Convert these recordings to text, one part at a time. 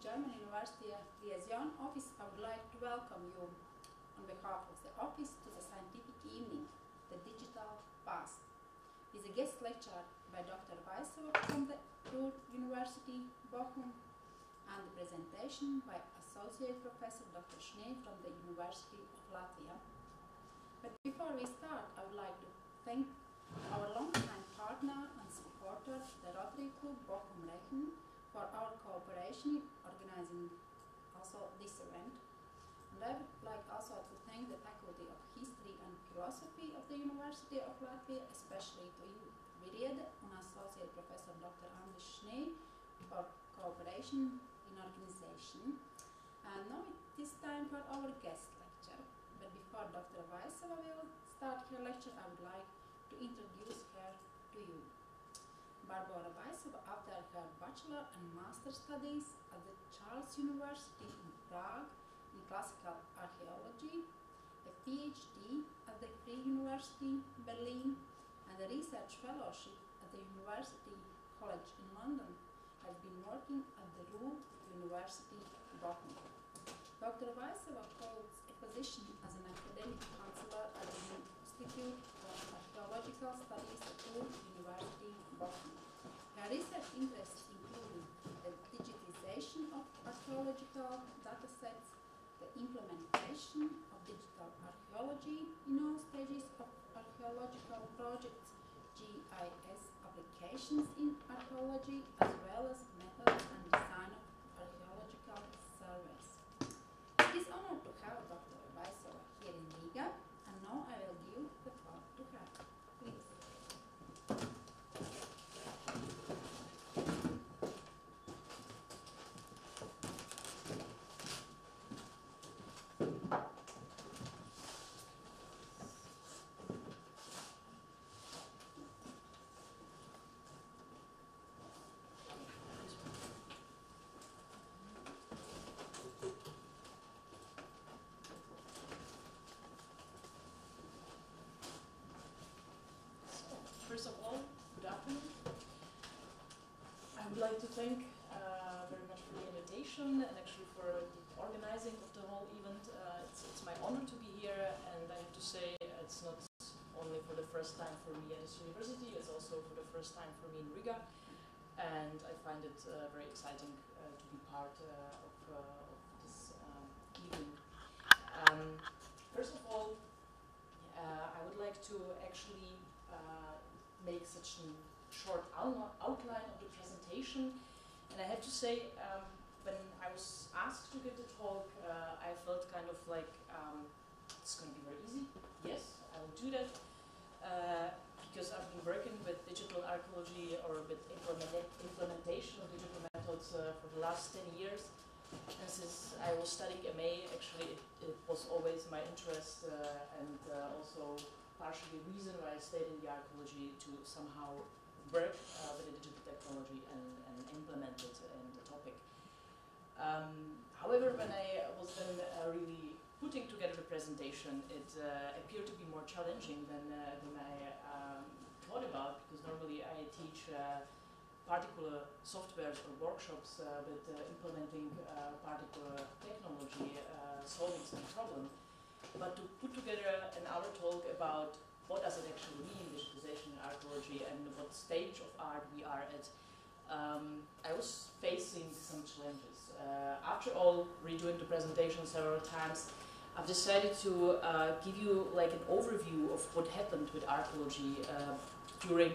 German University Liaison Office, I would like to welcome you on behalf of the office to the scientific evening, the Digital Past. Is a guest lecture by Dr. Weissova from the Rūras Universitāte Bohumā and the presentation by Associate Professor Dr. Šnē from the University of Latvia. But before we start, I would like to thank our long-time partner and supporter, the Rotary Club Bohumas-Rehenes, for our cooperation in organizing also this event. And I would like also to thank the Faculty of History and Philosophy of the University of Latvia, especially to you, Viriede, and Associate Professor Dr. Andra Šnē for cooperation in organization. And now it is time for our guest lecture. But before Dr. Weissova will start her lecture, I would like to introduce her to you. Barbora Weissova, after her bachelor and master studies at the Charles University in Prague in classical archaeology, a PhD at the Free University Berlin, and a research fellowship at the University College in London, has been working at the Rūras Universitāte Bohumā. Dr. Weissova holds a position as an academic counselor at the Institute for Archaeological Studies at Rūras Universitāte Bohumā. Her research interests include the digitization of archaeological datasets, the implementation of digital archaeology in all stages of archaeological projects, GIS applications in archaeology, as well as methods and design of archaeological surveys. It is an honor to have Dr. Weissova here in Riga, and now I will give the floor to her. Please. First of all, good afternoon. I would like to thank very much for the invitation and actually for the organizing of the whole event. It's my honor to be here, and I have to say it's not only for the first time for me at this university, it's also for the first time for me in Riga, and I find it very exciting to be part of this evening. First of all, I would like to actually make such a short outline of the presentation, and I have to say when I was asked to give the talk, I felt kind of like it's going to be very easy. Yes, I will do that because I've been working with digital archaeology or with implementation of digital methods for the last 10 years. And since I was studying MA, actually it was always my interest and also partially the reason why I stayed in the archaeology to somehow work with the digital technology and implement it in the topic. However, when I was then really putting together the presentation, it appeared to be more challenging than I thought about, because normally I teach particular softwares or workshops with implementing particular technology, solving some problem. But to put together an hour talk about what does it actually mean, digitization in archaeology, and what stage of art we are at, I was facing some challenges. After all, redoing the presentation several times, I've decided to give you like an overview of what happened with archaeology during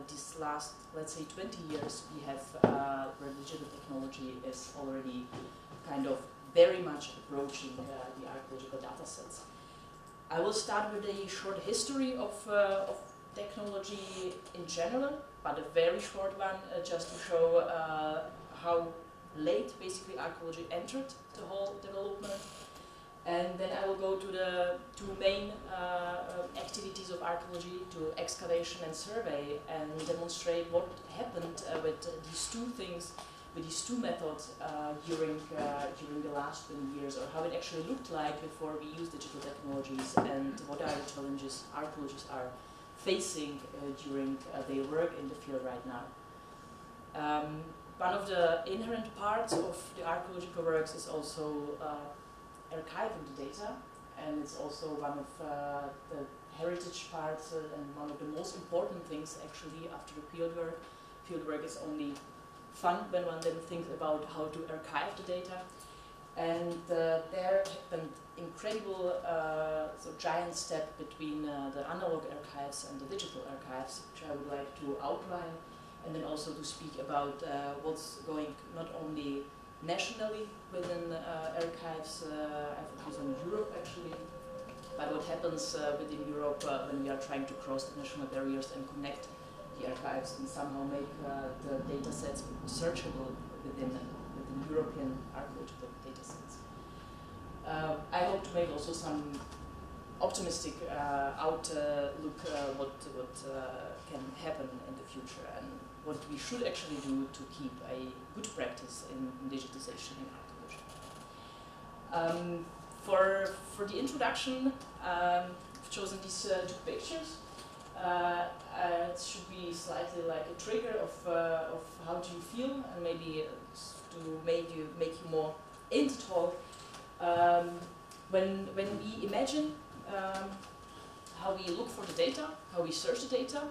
this last, let's say, 20 years we have where digital technology is already kind of very much approaching the archaeological data sets. I will start with a short history of technology in general, but a very short one, just to show how late basically archaeology entered the whole development. And then I will go to the two main activities of archaeology, to excavation and survey, and demonstrate what happened with these two things, with these two methods during the last 20 years, or how it actually looked like before we used digital technologies, and what are the challenges archaeologists are facing during their work in the field right now. one of the inherent parts of the archaeological works is also archiving the data, and it's also one of the heritage parts and one of the most important things actually after the fieldwork. Fieldwork is only fun when one then thinks about how to archive the data. And there happened incredible giant step between the analog archives and the digital archives, which I would like to outline, and then also to speak about what's going not only nationally within archives, I focus on Europe actually, but what happens within Europe when we are trying to cross the national barriers and connect the archives and somehow make the data sets searchable within European archaeological data sets. I hope to make also some optimistic outlook what can happen in the future and what we should actually do to keep a good practice in digitization in archaeology. For the introduction, I've chosen these two pictures. It should be slightly like a trigger of how do you feel, and maybe to make you more into talk. When we imagine how we look for the data, how we search the data.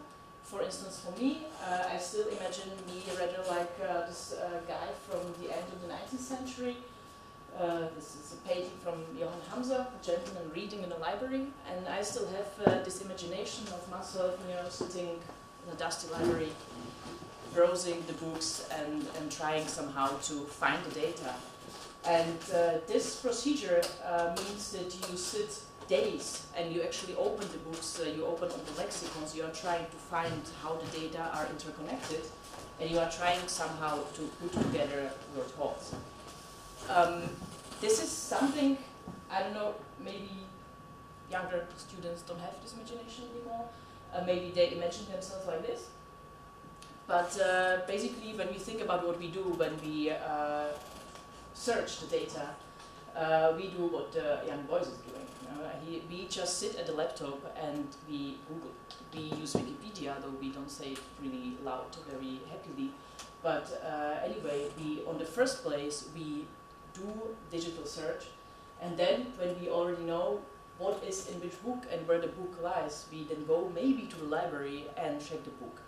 For instance, for me, I still imagine me rather like this guy from the end of the 19th century. This is a painting from Johann Hamza, a gentleman reading in a library, and I still have this imagination of myself, sitting in a dusty library, browsing the books and trying somehow to find the data. And this procedure means that you sit days and you actually open the books, you open up the lexicons, you are trying to find how the data are interconnected, and you are trying somehow to put together your thoughts. This is something, I don't know, maybe younger students don't have this imagination anymore. Maybe they imagine themselves like this. But basically, when we think about what we do when we search the data, we do what young boys is doing. We just sit at the laptop and we Google. We use Wikipedia, though we don't say it really loud, very happily. But anyway, on the first place, we do digital search, and then when we already know what is in which book and where the book lies, we then go maybe to the library and check the book.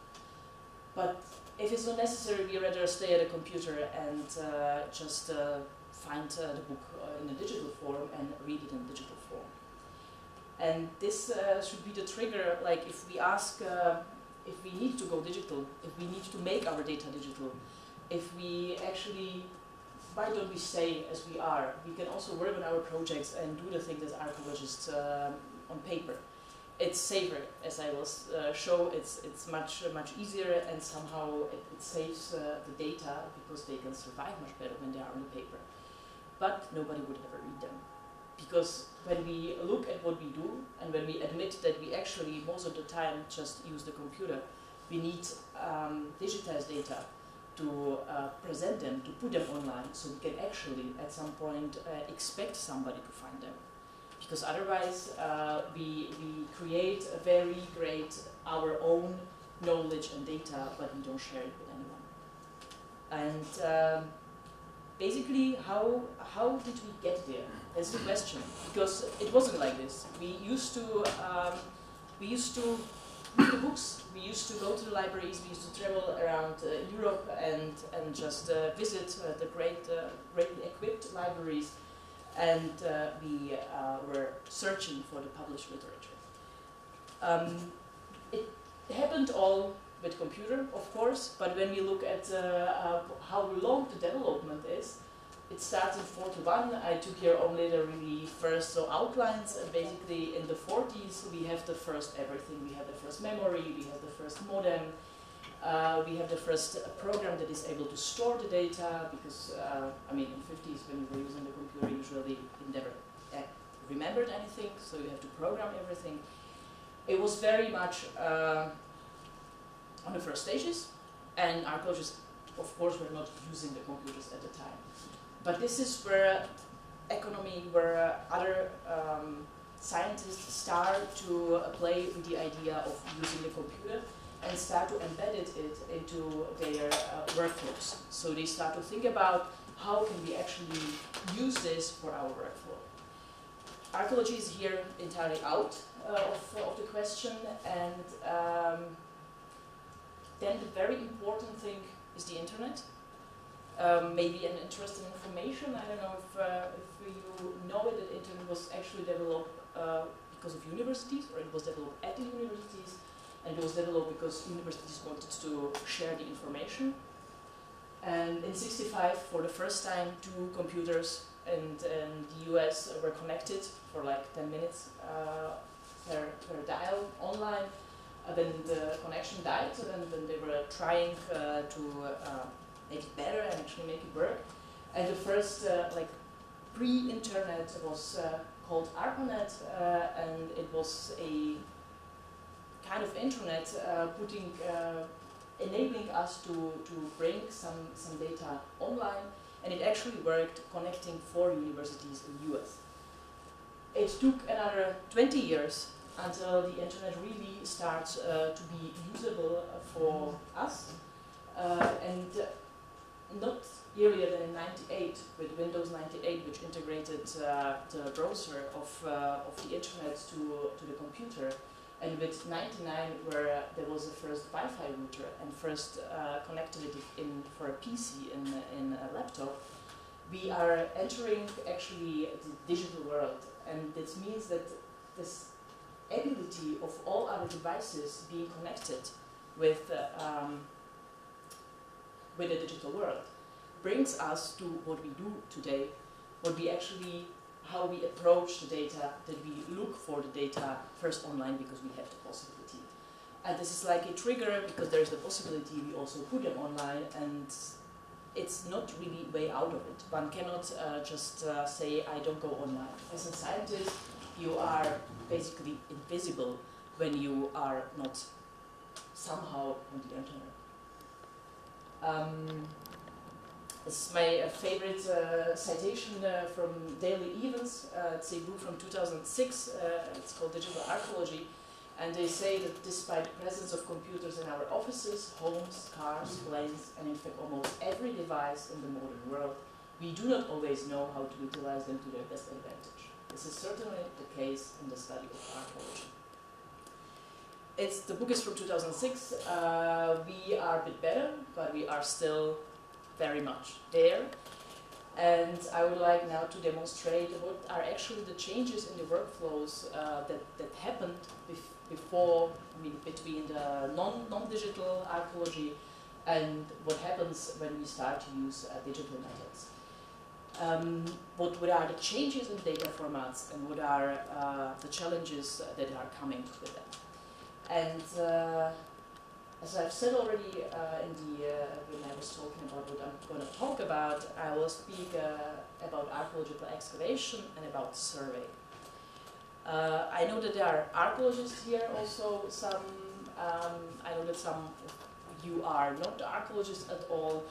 But if it's not necessary, we rather stay at a computer and just find the book in a digital form and read it in digital form. And this should be the trigger, like if we ask if we need to go digital, if we need to make our data digital, if we actually, why don't we stay as we are? We can also work on our projects and do the things as archaeologists on paper. It's safer, as I will show. It's much easier, and somehow it saves the data because they can survive much better when they are on the paper. But nobody would ever read them, because when we look at what we do and when we admit that we actually most of the time just use the computer, we need digitized data to present them, to put them online, so we can actually at some point expect somebody to find them. Because otherwise we create a very great, our own knowledge and data, but we don't share it with anyone. And basically, how did we get there? That's the question. Because it wasn't like this. We used to read the books. We used to go to the libraries. We used to travel around Europe and just visit the greatly equipped libraries. And we were searching for the published literature. It happened all with computer, of course, but when we look at how long the development is, it starts in 41. I took here only the really first outlines, and basically in the 40s we have the first everything. We have the first memory, we have the first modem, we have the first program that is able to store the data, because I mean, in 50s when you were using the computer, usually you never remembered anything, so you have to program everything. It was very much on the first stages, and archaeologists, of course, were not using the computers at the time. But this is where economy, where other scientists start to play with the idea of using the computer. and start to embed it into their workflows. So they start to think about how can we actually use this for our workflow. Archaeology is here entirely out of the question, and then the very important thing is the internet. Maybe an interesting information, I don't know if you know it, the internet was actually developed because of universities, or it was developed at the universities, and it was developed because universities wanted to share the information. And in '65, for the first time, two computers in the US were connected for like 10 minutes per dial online. Then the connection died, and then they were trying to make it better and actually make it work. And the first like pre-internet was called ARPANET, and it was a kind of internet enabling us to bring some data online, and it actually worked connecting 4 universities in the US. It took another 20 years until the internet really starts to be usable for us, and not earlier than in '98 with Windows 98, which integrated the browser of the internet to the computer, and with '99, where there was the first Wi-Fi router and first connectivity for a PC in a laptop. We are entering actually the digital world, and this means that this ability of all our devices being connected with the digital world brings us to what we do today, how we approach the data, that we look for the data first online because we have the possibility. And this is like a trigger because there's the possibility, we also put them online, and it's not really way out of it. One cannot just say, I don't go online. As a scientist, you are basically invisible when you are not somehow on the internet. This is my favorite citation from Daily Evans. It's a book from 2006. It's called Digital Archaeology. And they say that despite the presence of computers in our offices, homes, cars, planes, and in fact almost every device in the modern world, we do not always know how to utilize them to their best advantage. This is certainly the case in the study of archaeology. The book is from 2006. We are a bit better, but we are still very much there. And I would like now to demonstrate what are actually the changes in the workflows that happened before, between the non-digital archaeology and what happens when we start to use digital methods. What are the changes in data formats, and what are the challenges that are coming with them. And as I've said already when I was talking about what I'm going to talk about, I will speak about archaeological excavation and about survey. I know that there are archaeologists here also. I know that some of you are not archaeologists at all.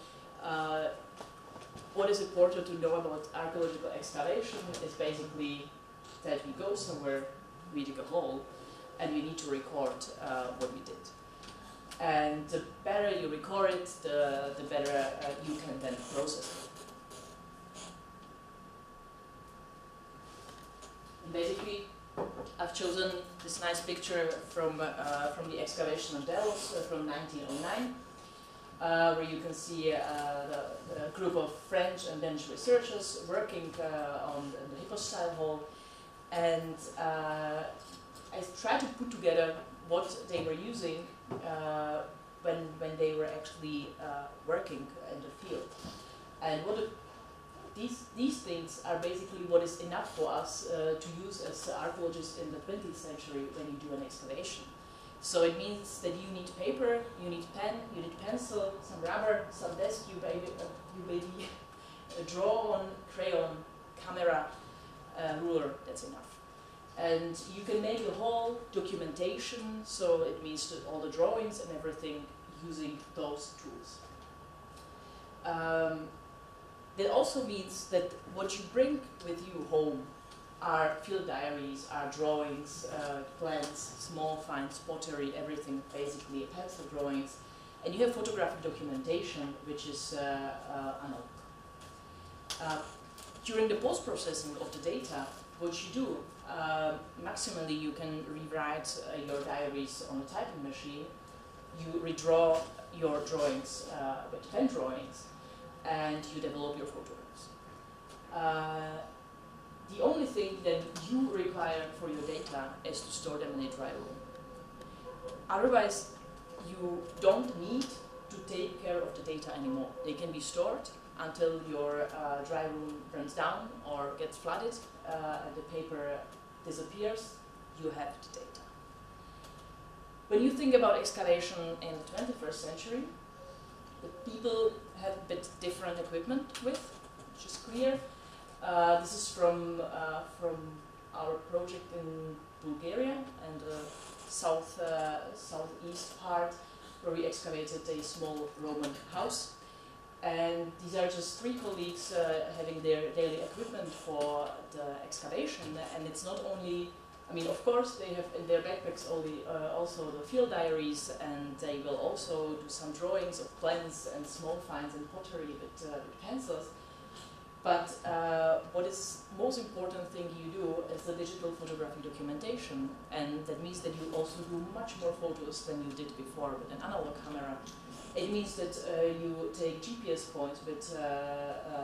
What is important to know about archaeological excavation is basically that we go somewhere, we dig a hole, and we need to record what we did. And the better you record it, the better you can then process it. And basically, I've chosen this nice picture from the excavation of Delft from 1909, where you can see the group of French and Danish researchers working on the hypostyle hole. And I tried to put together what they were using when they were actually working in the field. And these things are basically what is enough for us to use as archaeologists in the 20th century when you do an excavation. So it means that you need paper, you need pen, you need pencil, some rubber, some desk, you maybe draw on, crayon, camera, ruler, that's enough. And you can make the whole documentation, so it means that all the drawings and everything using those tools. That also means that what you bring with you home are field diaries, are drawings, plans, small finds, pottery, everything basically, pencil drawings. And you have photographic documentation, which is analog. During the post-processing of the data, what you do, maximally you can rewrite your diaries on a typing machine. You redraw your drawings with pen drawings, and you develop your photographs. The only thing that you require for your data is to store them in a dry room. Otherwise, you don't need to take care of the data anymore. They can be stored until your dry room burns down or gets flooded and the paper disappears. You have the data. When you think about excavation in the 21st century, the people have a bit different equipment with, which is clear. This is from our project in Bulgaria and the southeast part, where we excavated a small Roman house. And these are just 3 colleagues having their daily equipment for the excavation. And it's not only, I mean, of course, they have in their backpacks also the field diaries, and they will also do some drawings of plants and small finds and pottery with pencils. But what is most important thing you do is the digital photographic documentation, and that means that you also do much more photos than you did before with an analog camera. It means that you take GPS points with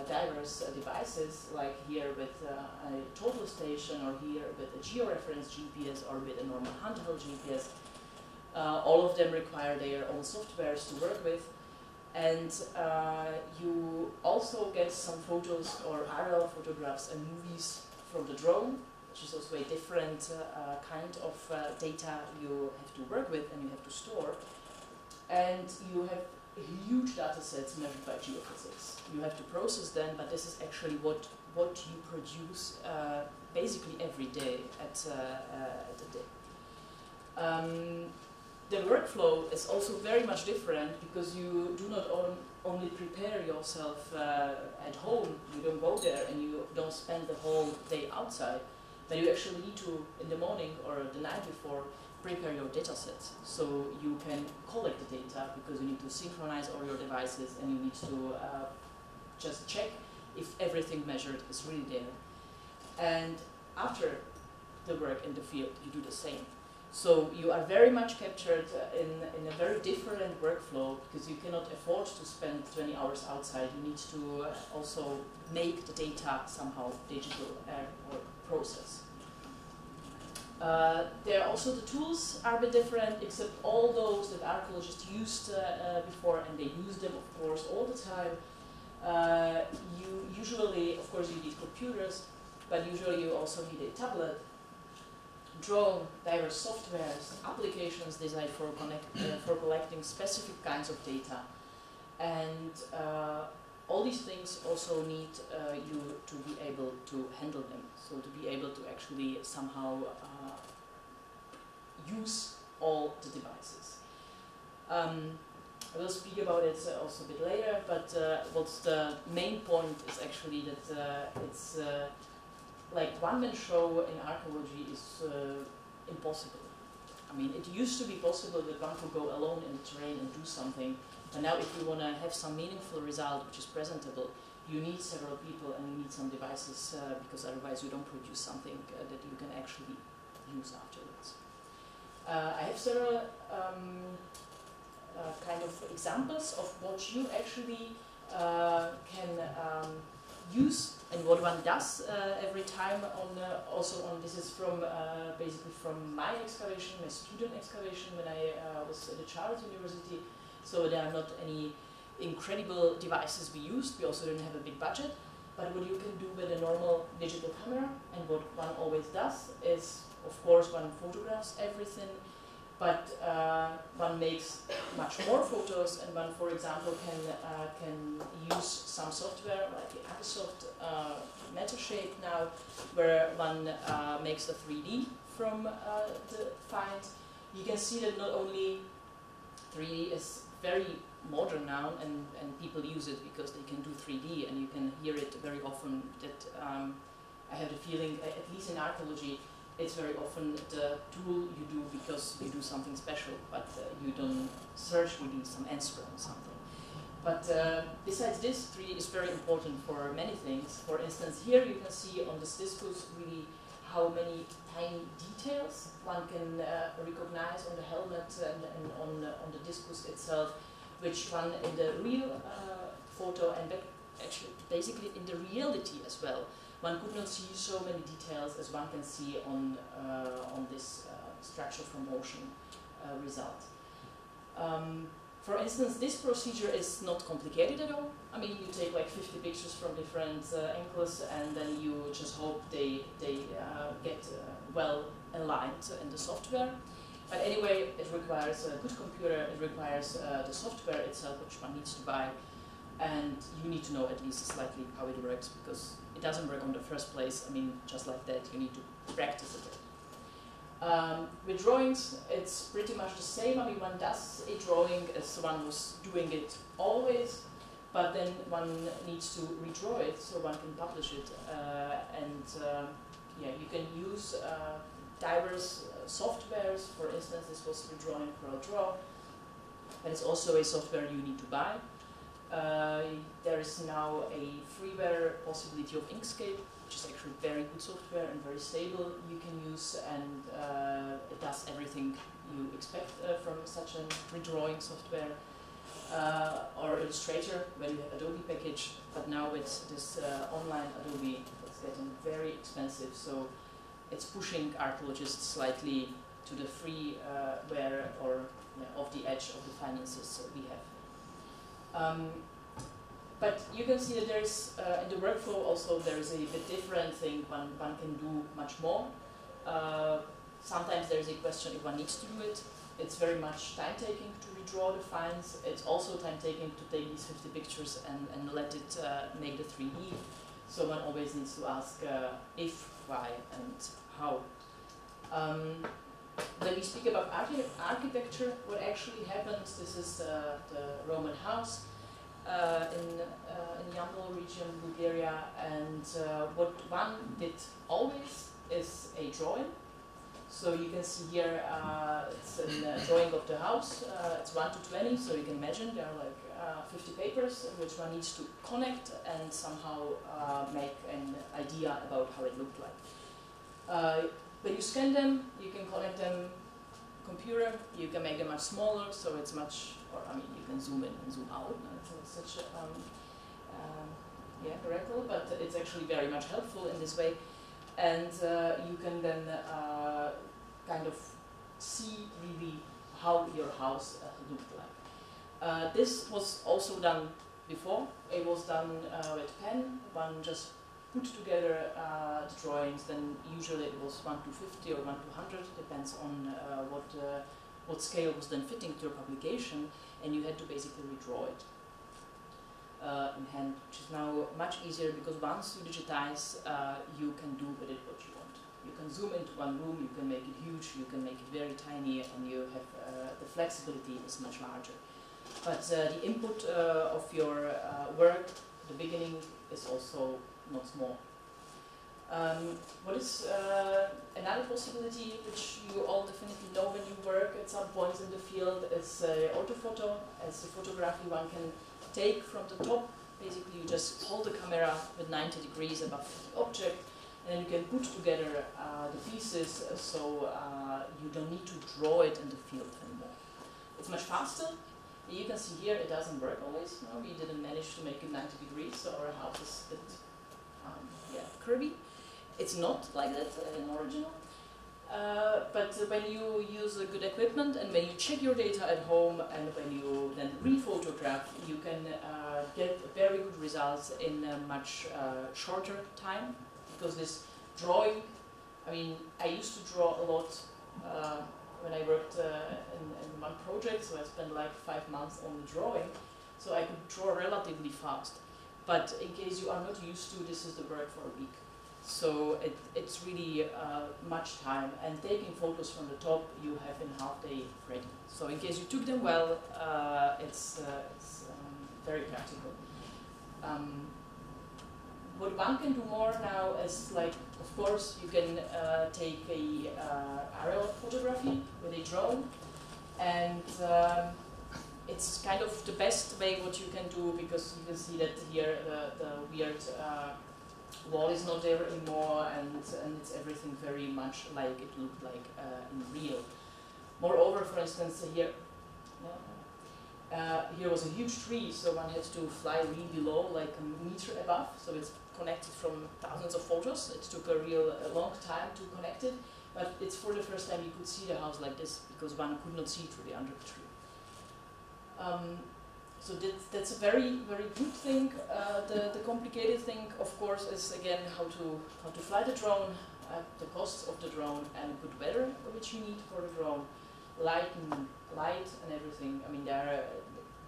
diverse devices, like here with a total station, or here with a georeference GPS, or with a normal handheld GPS. All of them require their own softwares to work with. And you also get some photos or aerial photographs and movies from the drone, which is also a different kind of data you have to work with and you have to store. And you have huge data sets measured by geophysics. You have to process them, but this is actually what you produce basically every day at the day. The workflow is also very much different, because you do not only prepare yourself at home, you don't go there and you don't spend the whole day outside, but you actually need to, in the morning or the night before, prepare your data sets so you can collect the data, because you need to synchronize all your devices and you need to just check if everything measured is really there. And after the work in the field, you do the same. So you are very much captured in a very different workflow, because you cannot afford to spend 20 hours outside. You need to also make the data somehow digital or process. There are also the tools are a bit different, except all those that archaeologists used before, and they use them, of course, all the time. You usually, of course, you need computers, but usually you also need a tablet, drone, diverse softwares, applications designed for collecting specific kinds of data. And all these things also need you to be able to handle them, so to be able to actually somehow use all the devices. I will speak about it also a bit later, but what's the main point is actually that it's like one-man show in archaeology is impossible. I mean, it used to be possible that one could go alone in the terrain and do something, but now if you want to have some meaningful result which is presentable, you need several people and you need some devices, because otherwise you don't produce something that you can actually use afterwards. I have several kind of examples of what you actually can use and what one does every time this is from basically from my excavation, my student excavation when I was at the Rūras University. So there are not any incredible devices we used. We also didn't have a big budget. But what you can do with a normal digital camera, and what one always does, is of course one photographs everything, but one makes much more photos, and one, for example, can use some software like the asoc Metashape now, where one makes a 3D from the find. You can see that not only 3D is very modern now, and people use it because they can do 3D, and you can hear it very often that I have the feeling, at least in archaeology, it's very often the tool you do because you do something special, but you don't search within some answer on something. But besides this, 3D is very important for many things. For instance, here you can see on this discus really how many tiny details one can recognize on the helmet and on the discus itself, which one in the real photo and actually basically in the reality as well. One could not see so many details as one can see on this structure from motion result. For instance, this procedure is not complicated at all. I mean, you take like 50 pictures from different angles and then you just hope they get well aligned in the software. But anyway, it requires a good computer, it requires the software itself, which one needs to buy, and you need to know at least slightly how it works, because it doesn't work on the first place. I mean, just like that, you need to practice it. With drawings, it's pretty much the same. I mean, one does a drawing as one was doing it always, but then one needs to redraw it so one can publish it. Yeah, you can use diverse softwares. For instance, this was redrawing CorelDRAW, but it's also a software you need to buy. There is now a freeware possibility of Inkscape, which is actually very good software and very stable you can use, and it does everything you expect from such a redrawing software. Or Illustrator, when you have Adobe package, but now with this online Adobe, it's getting very expensive, so it's pushing archaeologists slightly to the freeware or off the edge of the finances we have. But you can see that there is, in the workflow also, there is a bit different thing. One can do much more. Sometimes there is a question if one needs to do it. It's very much time-taking to redraw the finds. It's also time-taking to take these 50 pictures and let it make the 3D. So one always needs to ask if, why, and how. When we speak about architecture, what actually happens, this is the Roman house in Yambol region, Bulgaria, and what one did always is a drawing. So you can see here, it's a drawing of the house. It's 1 to 20, so you can imagine there are like 50 papers which one needs to connect and somehow make an idea about how it looked like. When you scan them, you can connect them computer. You can make them much smaller, so it's much, or I mean, you can zoom in and zoom out. It's such a miracle, but it's actually very much helpful in this way. And you can then kind of see really how your house looked like. This was also done before. It was done with pen. One just put together the drawings. Then usually it was 1 to 50 or 1 to 100, depends on what scale was then fitting to your publication, and you had to basically redraw it in hand, which is now much easier because once you digitize, you can do with it what you want. You can zoom into one room, you can make it huge, you can make it very tiny, and you have the flexibility is much larger. But the input of your work, the beginning, is also not small. What is another possibility which you all definitely know when you work at some points in the field is orthophoto. As a photography one can take from the top. Basically you just hold the camera with 90 degrees above the object, and you can put together the pieces so you don't need to draw it in the field anymore. It's much faster. You can see here it doesn't work always. No, we didn't manage to make it 90 degrees, so our house is a bit curvy. It's not like that in original. But when you use a good equipment and when you check your data at home and when you then re-photograph, you can get very good results in a much shorter time. Because this drawing, I mean, I used to draw a lot when I worked in one project, so I spent like 5 months only drawing, so I could draw relatively fast. But in case you are not used to, this is the work for a week. So it's really much time, and taking photos from the top you have in half day ready. So in case you took them well, it's very practical. what one can do more now is, like, of course, you can take a aerial photography with a drone, and it's kind of the best way what you can do, because you can see that here the weird wall is not there anymore, and it's everything very much like it looked like in real. Moreover, for instance, here was a huge tree, so one had to fly really low, like a meter above, so it's connected from thousands of photos. It took a long time to connect it, but it's for the first time you could see the house like this, because one could not see through the under the tree. So that's a very, very good thing. The complicated thing, of course, is again how to fly the drone, the costs of the drone, and good weather which you need for the drone, light and everything. I mean, there are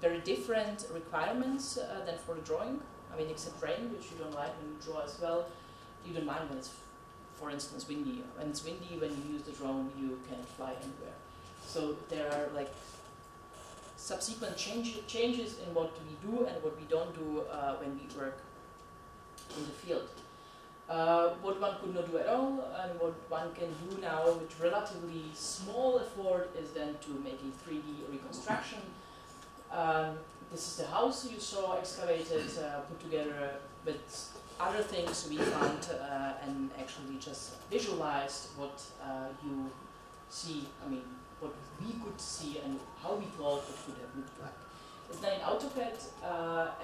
very different requirements than for the drawing. I mean, except rain, which you don't like when you draw as well. You don't mind when it's, for instance, windy. When it's windy, when you use the drone, you can fly anywhere. So there are like subsequent changes in what we do and what we don't do when we work in the field. What one could not do at all, and what one can do now with relatively small effort, is then to make a 3D reconstruction. This is the house you saw excavated, put together with other things we found, and actually just visualized what you see, I mean, what we could see and how we thought it could have looked like. It's done in AutoCAD,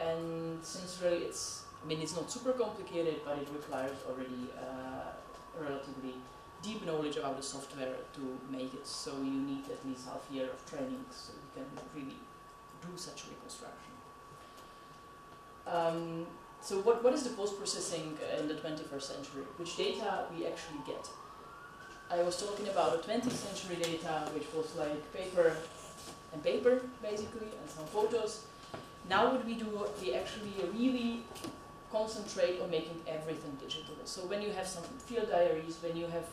and since really it's not super complicated, but it requires already relatively deep knowledge about the software to make it, so you need at least half a year of training so you can really do such reconstruction. So what is the post-processing in the 21st century? Which data we actually get? I was talking about the 20th century data, which was like paper, basically, and some photos. Now what we do, we actually really concentrate on making everything digital. So when you have some field diaries, when you have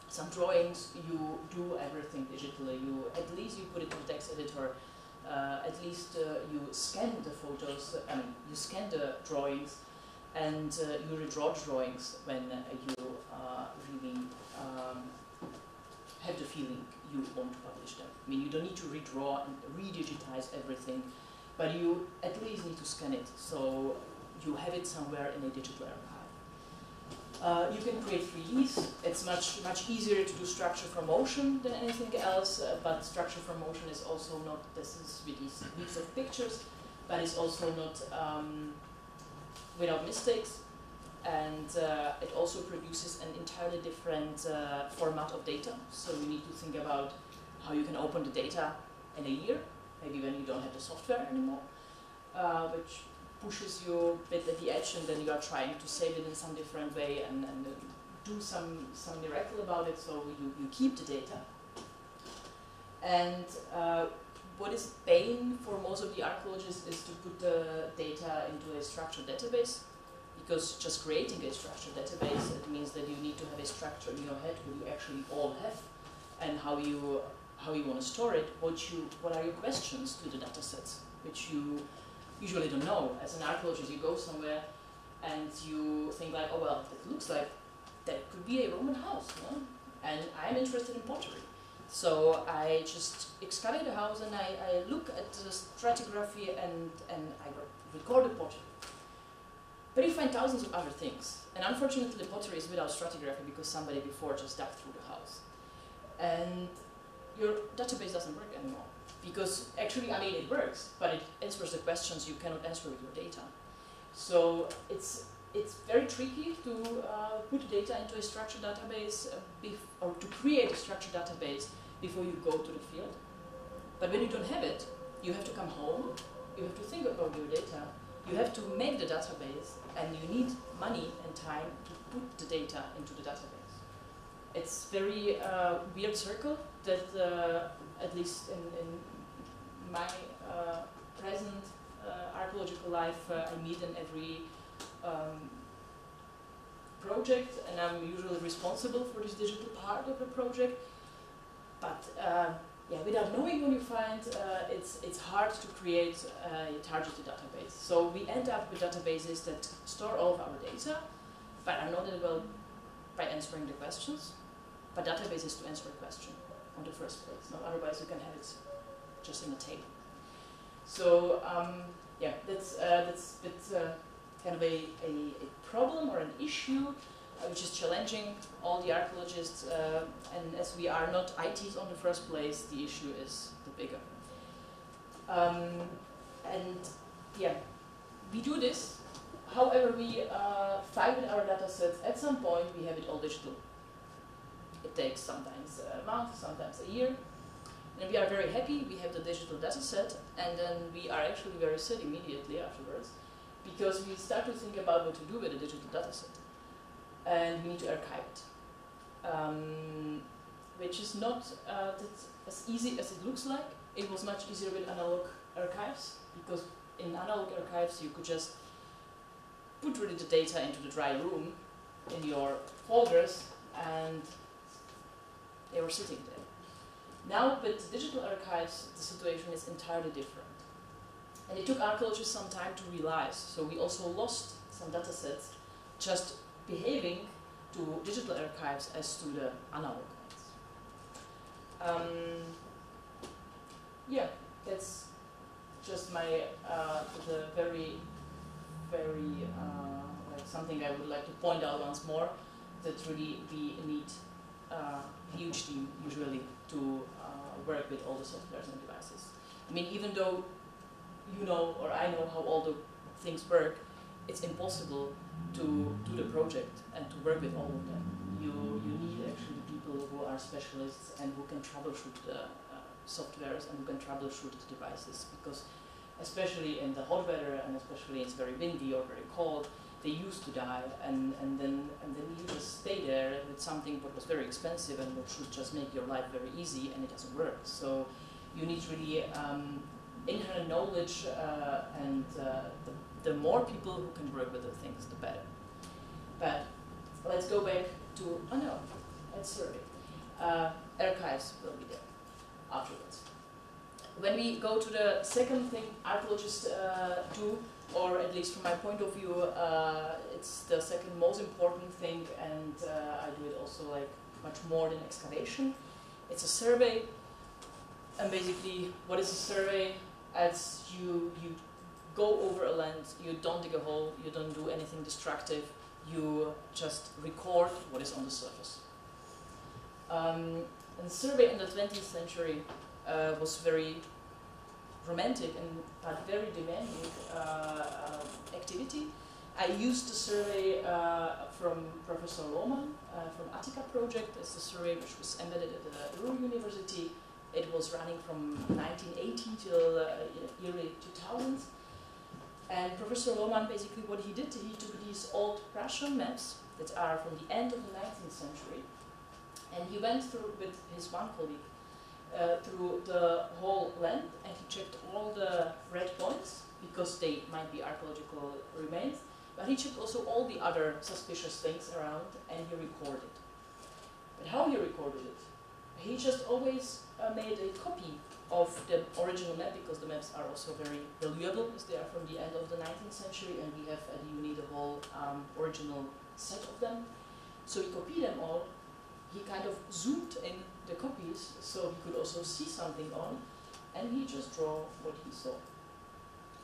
some drawings, you do everything digitally. At least you put it in the text editor, at least you scan the photos, you scan the drawings, and you redraw the drawings when you really have the feeling you want to publish them. I mean, you don't need to redraw and redigitize everything, but you at least need to scan it, so you have it somewhere in a digital archive. You can create 3Ds. It's much easier to do structure from motion than anything else, but structure from motion is also not, this is with these heaps of pictures, but it's also not without mistakes, and it also produces an entirely different format of data. So you need to think about how you can open the data in a year, maybe when you don't have the software anymore, which pushes you a bit at the edge, and then you are trying to save it in some different way and do some miracle about it, so you keep the data. And what is pain for most of the archaeologists is to put the data into a structured database, because just creating a structured database, it means that you need to have a structure in your head what you actually all have, and how you want to store it, what are your questions to the data sets, which you usually don't know. As an archaeologist, you go somewhere and you think like, oh well, it looks like that could be a Roman house, no? And I'm interested in pottery. So I just excavate the house and I look at the stratigraphy and I record the pottery. But you find thousands of other things. And unfortunately, the pottery is without stratigraphy because somebody before just dug through the house. And your database doesn't work anymore. Because actually, I mean, it works, but it answers the questions you cannot answer with your data. So it's very tricky to put data into a structured database or to create a structured database before you go to the field. But when you don't have it, you have to come home, you have to think about your data, you have to make the database, and you need money and time to put the data into the database. It's very weird circle that, at least in my present archaeological life, I meet in every project, and I'm usually responsible for this digital part of the project. But yeah, without knowing what you find, it's hard to create a targeted database. So we end up with databases that store all of our data, but are not able by answering the questions, but databases to answer a question on the first place. No, otherwise you can have it just in a table. So yeah, that's kind of a problem or an issue which is challenging all the archaeologists, and as we are not ITs on the first place, the issue is the bigger. And yeah, we do this. However, we find with our data sets, at some point we have it all digital. It takes sometimes a month, sometimes a year. And we are very happy, we have the digital data set, and then we are actually very sad immediately afterwards, because we start to think about what to do with the digital data set. And we need to archive it. Which is not as easy as it looks like. It was much easier with analog archives, because in analog archives you could just put really the data into the dry room in your folders, and they were sitting there. Now, with digital archives, the situation is entirely different. And it took archaeologists some time to realize, so we also lost some data sets just behaving to digital archives as to the analog ones. Yeah, that's just my, the very, like something I would like to point out once more, that really we need a huge team usually to work with all the softwares and devices. I mean, even though you know, or I know how all the things work, it's impossible to do the project and to work with all of them. You need actually people who are specialists and who can troubleshoot the softwares and who can troubleshoot the devices, because especially in the hot weather and especially it's very windy or very cold, they used to die, and then you just stay there with something that was very expensive and that should just make your life very easy, and it doesn't work. So you need really inherent knowledge, and the more people who can work with the things, the better. But let's go back to, oh no, that's survey. Archives will be there afterwards. When we go to the second thing archaeologists do, or at least from my point of view, it's the second most important thing, and I do it also like much more than excavation. It's a survey, and basically, what is a survey? As you go over a land, you don't dig a hole, you don't do anything destructive, you just record what is on the surface. And survey in the 20th century was very romantic and but very demanding activity. I used the survey from Professor Lohmann from Attica project. It's a survey which was embedded at the Rūras University. It was running from 1980 till early 2000s. And Professor Lohmann, basically what he did, he took these old Russian maps that are from the end of the 19th century, and he went through with his one colleague through the whole land, and he checked all the red points because they might be archaeological remains, but he checked also all the other suspicious things around, and he recorded. But how he recorded it? He just always made a copy of the original map, because the maps are also very valuable, as they are from the end of the 19th century, and we have at the uni the whole original set of them. So he copied them all. He kind of zoomed in the copies, so he could also see something on, and he just draw what he saw.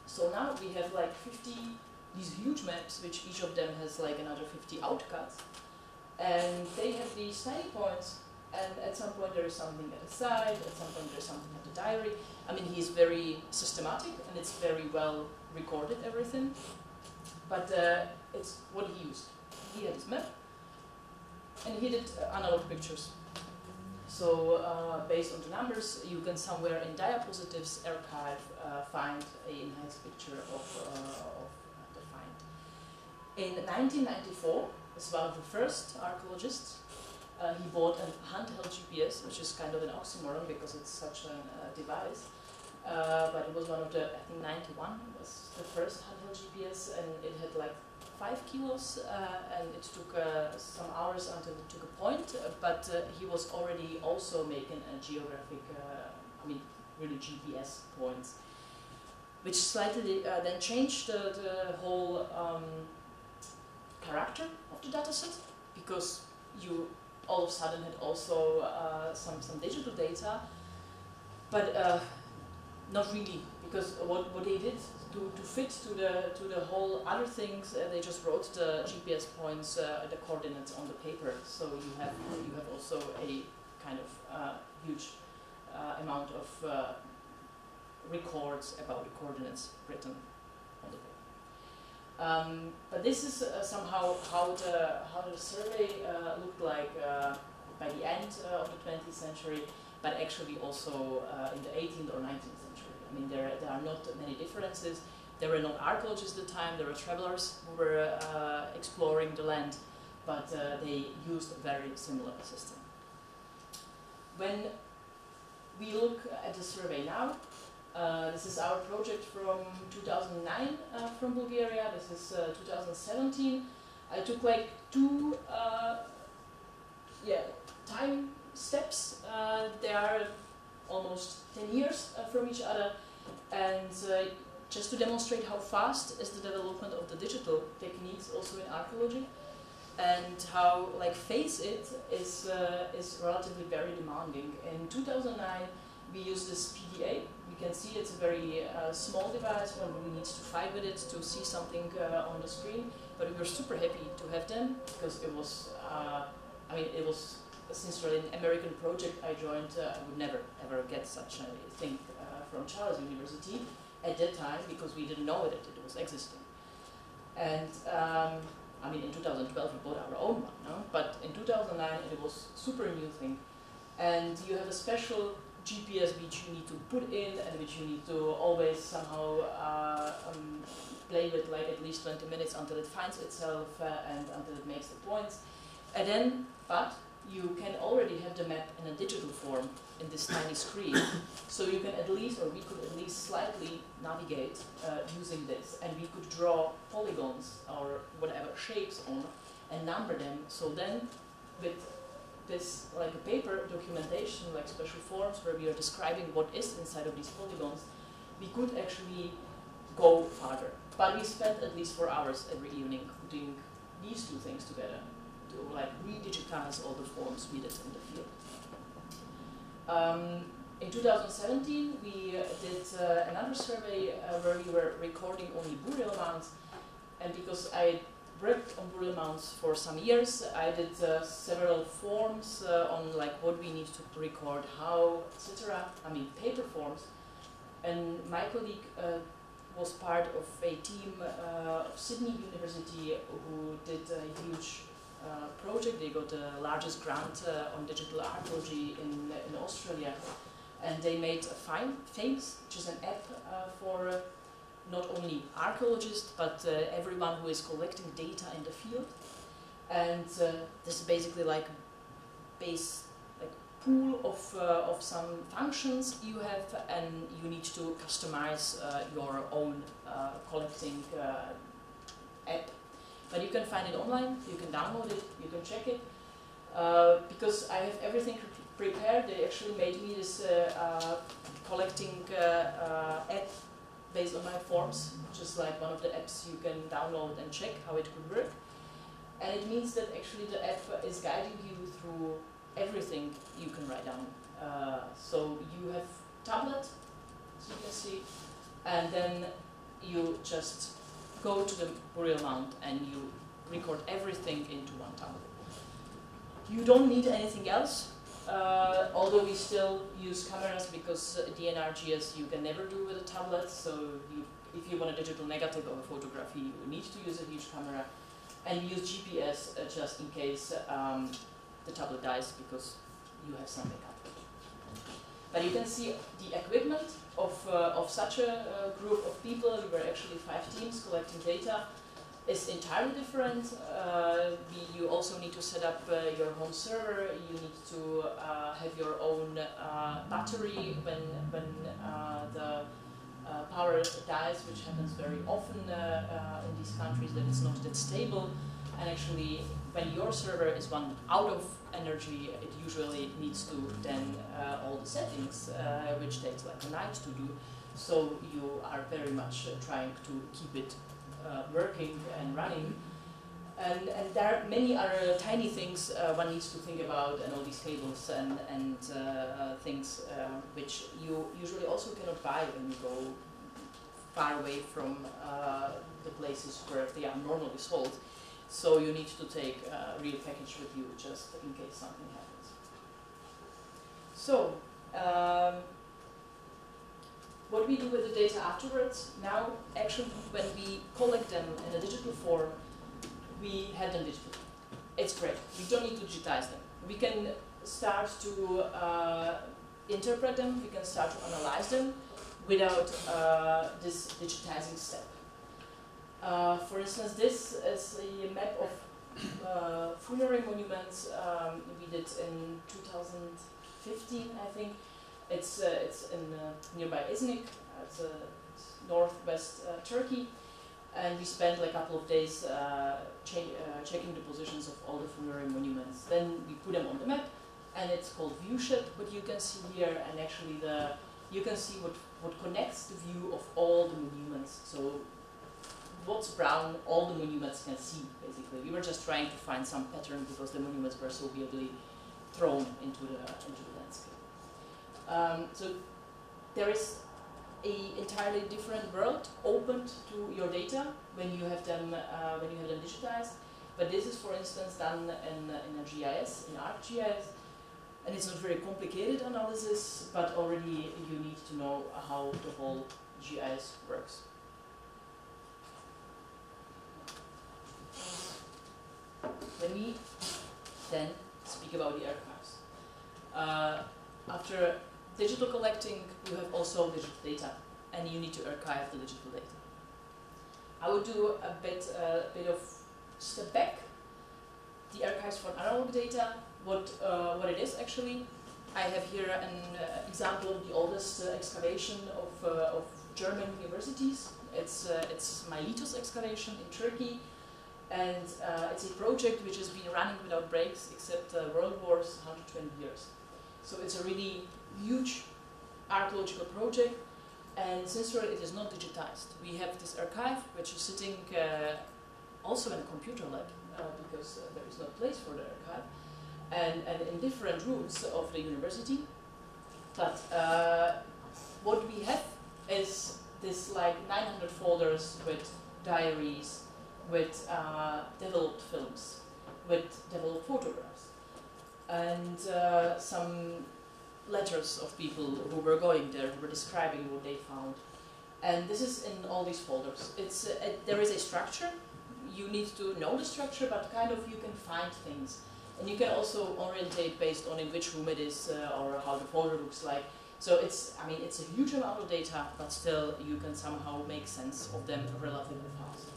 So now we have like 50 these huge maps, which each of them has like another 50 outcuts, and they have these tiny points, and at some point there is something at the side, at some point there is something at the diary. I mean, he's very systematic, and it's very well recorded, everything, but it's what he used. He had his map, and he did analog pictures. So based on the numbers, you can somewhere in diapositives archive find a nice picture of the find. In 1994, as one of the first archaeologists, he bought a handheld GPS, which is kind of an oxymoron because it's such a device. But it was one of the, I think 91 was the first handheld GPS, and it had like 5 kilos, and it took some hours until it took a point, but he was already also making a geographic, really GPS points, which slightly then changed the whole character of the dataset, because you all of a sudden had also some digital data, but not really, because what they did to fit to the whole other things, they just wrote the GPS points, the coordinates on the paper. So you have also a kind of huge amount of records about the coordinates written on the paper. But this is somehow how the survey looked like by the end of the 20th century, but actually also in the 18th or 19th century. I mean, there are not many differences. There were not archaeologists at the time, there were travelers who were exploring the land, but they used a very similar system. When we look at the survey now, this is our project from 2009 from Bulgaria, this is 2017. I took like two time steps. They are almost 10 years from each other, and just to demonstrate how fast is the development of the digital techniques also in archaeology, and how, like, face it, is relatively very demanding. In 2009 we used this PDA. You can see it's a very small device, one really needs to fight with it to see something on the screen, but we were super happy to have them, because it was, it was, since we're an American project I joined, I would never ever get such a thing from Charles University at that time, because we didn't know that it was existing. And in 2012 we bought our own one, no? But in 2009 it was super new thing. And you have a special GPS which you need to put in, and which you need to always somehow play with, like at least 20 minutes until it finds itself and until it makes the points. And then, but you can already have the map in a digital form in this tiny screen. So you can at least, or we could at least slightly navigate using this, and we could draw polygons or whatever shapes on and number them. So then with this, like a paper documentation, like special forms where we are describing what is inside of these polygons, we could actually go farther. But we spent at least 4 hours every evening doing these two things together, to like redigitize all the forms we did in the field. In 2017 we did another survey where we were recording only burial mounds, and because I worked on burial mounds for some years, I did several forms on like what we need to record, how, etc. Paper forms. And my colleague was part of a team of Sydney University who did a huge project. They got the largest grant on digital archaeology in Australia, and they made FAMES, which is an app for not only archaeologists but everyone who is collecting data in the field. And this is basically like pool of some functions you have, and you need to customize your own collecting app. But you can find it online, you can download it, you can check it. Because I have everything prepared, they actually made me this collecting app based on my forms, which is like one of the apps you can download and check how it could work. And it means that actually the app is guiding you through everything you can write down. So you have tablet, as you can see, and then you just go to the burial mound and you record everything into one tablet. You don't need anything else, although we still use cameras, because DNR-GS you can never do with a tablet, so if you want a digital negative of a photography, you need to use a huge camera, and we use GPS just in case the tablet dies, because you have some backup. But you can see the equipment of such a group of people. We were actually 5 teams collecting data. Is entirely different. You also need to set up your home server. You need to have your own battery when the power dies, which happens very often in these countries, that it's not that stable. And actually, when your server is run out of energy, it usually needs to then all the settings, which takes like a night to do. So you are very much trying to keep it working and running. And there are many other tiny things one needs to think about, and all these cables and things which you usually also cannot buy when you go far away from the places where they are normally sold. So you need to take a real package with you just in case something happens. So what we do with the data afterwards, now actually when we collect them in a digital form, we have them digitally. It's great. We don't need to digitize them. We can start to interpret them, we can start to analyze them without this digitizing step. For instance, this is a map of funerary monuments we did in 2015, I think. It's in nearby Iznik, it's northwest Turkey. And we spent like a couple of days checking the positions of all the funerary monuments. Then we put them on the map, and it's called viewshed, what you can see here, and actually you can see what connects the view of all the monuments. So what's brown, all the monuments can see, basically. We were just trying to find some pattern because the monuments were so weirdly thrown into the landscape. So there is an entirely different world opened to your data when you have them digitized. But this is, for instance, done in a GIS, in ArcGIS, and it's not very complicated analysis, but already you need to know how the whole GIS works. When we then speak about the archives, after digital collecting, you have also digital data, and you need to archive the digital data. I would do a bit of step back. The archives for analog data, what it is actually. I have here an example of the oldest excavation of German universities. It's Miletus excavation in Turkey, and it's a project which has been running without breaks except World Wars, 120 years. So it's a really huge archaeological project, and since it is not digitized, we have this archive which is sitting also in a computer lab because there is no place for the archive, and in different rooms of the university. But what we have is this like 900 folders with diaries, with developed films, with developed photographs, and some letters of people who were going there, who were describing what they found. And this is in all these folders. There is a structure. You need to know the structure, but kind of you can find things. And you can also orientate based on in which room it is or how the folder looks like. So it's a huge amount of data, but still you can somehow make sense of them relatively fast.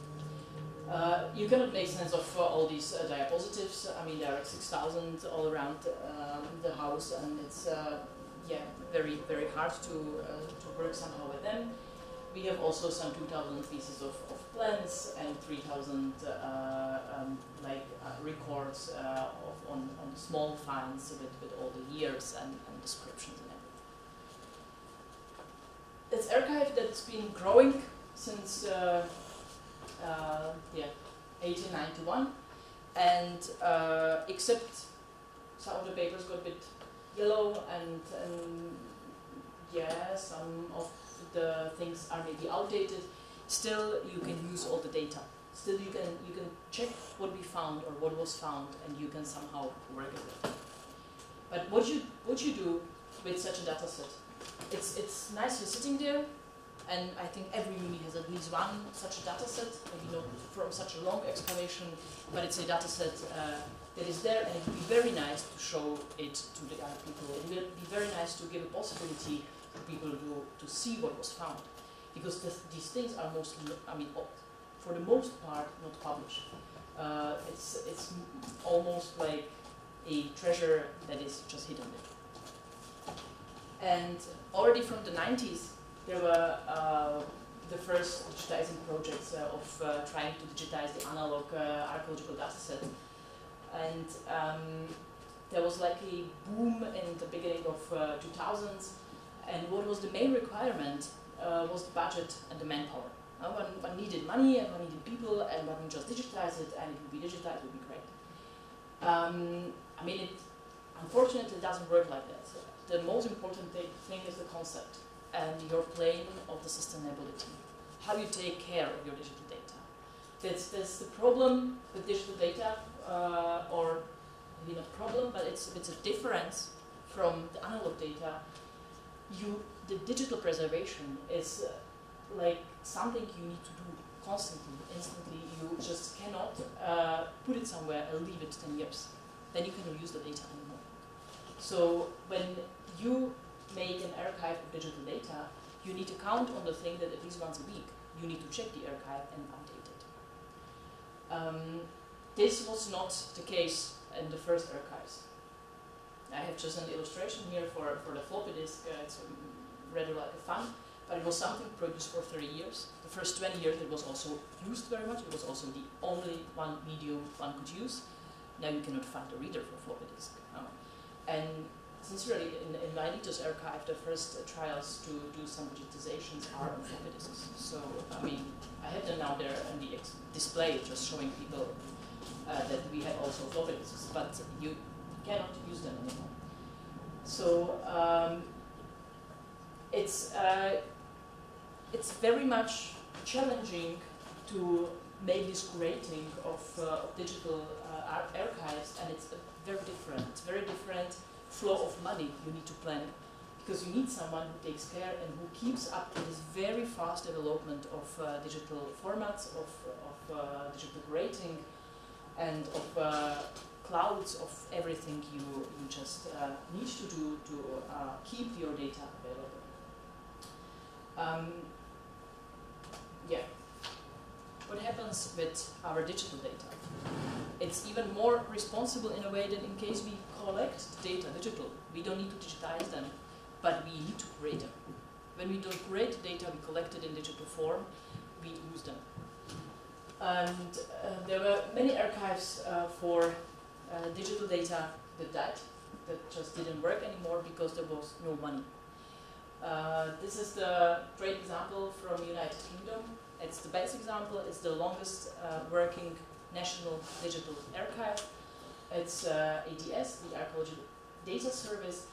You cannot make sense of all these diapositives. I mean, there are 6,000 all around the house, and it's very, very hard to work somehow with them. We have also some 2,000 pieces of plans and 3,000 records on small finds with all the years and descriptions and everything. It's archive that's been growing since 1891, and except some of the papers got a bit yellow and some of the things are maybe outdated, still you can use all the data. Still you can check what we found or what was found, and you can somehow work with it. But what you do with such a data set, it's nicely sitting there. And I think every uni has at least one such a data set, maybe not from such a long excavation, but it's a data set that is there, and it would be very nice to show it to the other people. It would be very nice to give a possibility for people to see what was found, because these things are mostly, for the most part, not published. It's almost like a treasure that is just hidden there. And already from the 90s, there were the first digitizing projects of trying to digitize the analog archaeological data set. And there was like a boom in the beginning of 2000s, and what was the main requirement was the budget and the manpower. One needed money and one needed people, and one just digitize it, and it would be digitized, it would be great. I mean, it unfortunately doesn't work like that. So the most important thing is the concept and your plane of the sustainability. How you take care of your digital data. That's the problem with digital data, or maybe not problem, but it's a difference from the analog data. The digital preservation is like something you need to do constantly, instantly. You just cannot put it somewhere and leave it 10 years. Then you cannot use the data anymore. So when you make an archive of digital data, you need to count on the thing that at least once a week you need to check the archive and update it. This was not the case in the first archives. I have just an illustration here for the floppy disk. It's rather like a fun, but it was something produced for 30 years. The first 20 years it was also used very much. It was also the only one medium one could use. Now you cannot find a reader for floppy disk. And sincerely, in my Litus archive, the first trials to do some digitizations are on floppy disks. So, I mean, I have them now there on the display, just showing people that we have also floppy disks, but you cannot use them anymore. So, it's very much challenging to make this creating of digital archives, and it's very different flow of money you need to plan, because you need someone who takes care and who keeps up with this very fast development of digital formats, of digital creating, and of clouds of everything you just need to do to keep your data available. Yeah. What happens with our digital data? It's even more responsible in a way than in case we collect data digital. We don't need to digitize them, but we need to create them. When we don't create data we collected in digital form, we lose them. And there were many archives for digital data that just didn't work anymore because there was no money. This is the great example from United Kingdom. It's the best example. It's the longest working national digital archive. It's ADS, the Archaeological Data Service,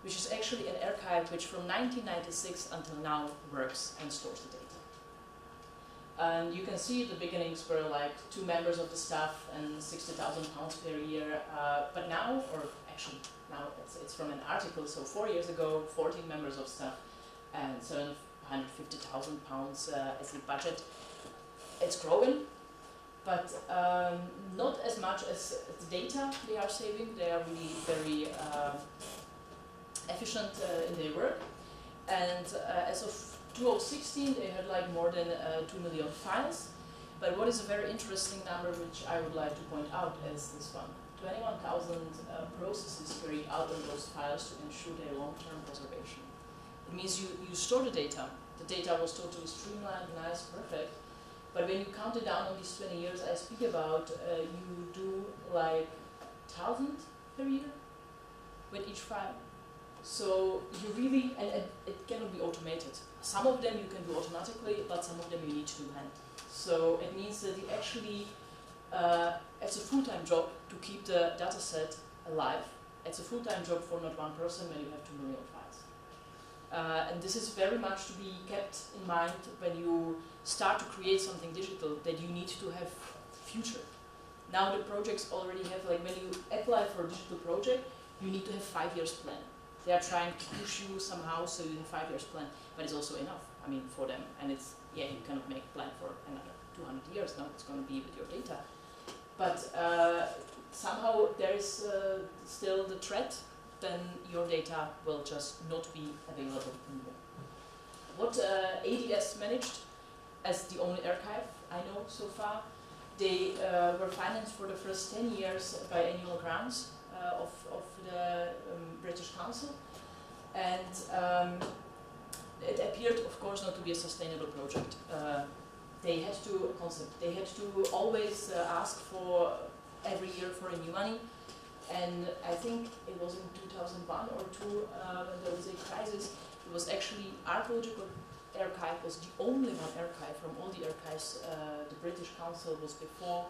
which is actually an archive which from 1996 until now works and stores the data. And you can see the beginnings were like 2 members of the staff and £60,000 per year. But now, or actually now it's from an article, so 4 years ago, 14 members of staff and £750,000 as the budget. It's growing, but not as much as the data they are saving. They are really very efficient in their work. And as of 2016, they had like more than 2 million files. But what is a very interesting number, which I would like to point out, is this one. 21,000 processes carried out on those files to ensure their long-term preservation. It means you store the data. The data was totally streamlined, nice, perfect. But when you count it down on these 20 years I speak about, you do like 1,000 per year with each file. So you really, and it cannot be automated. Some of them you can do automatically, but some of them you need to do hand. So it means that you actually, it's a full-time job to keep the data set alive. It's a full-time job for not one person when you have 2 million files. And this is very much to be kept in mind when you start to create something digital, that you need to have future. Now the projects already have, like when you apply for a digital project, you need to have 5 years plan. They are trying to push you somehow so you have 5 years plan, but it's also enough, I mean, for them. And it's, yeah, you cannot make a plan for another 200 years, no, it's going to be with your data. But somehow there is still the threat, then your data will just not be available anymore. What ADS managed as the only archive I know so far, they were financed for the first 10 years by annual grants of the British Council, and it appeared, of course, not to be a sustainable project. They had to always ask for every year for a new money, and I think it was in 2001 or 2 when there was a crisis. It was actually archaeological archive was the only one archive from all the archives the British Council was before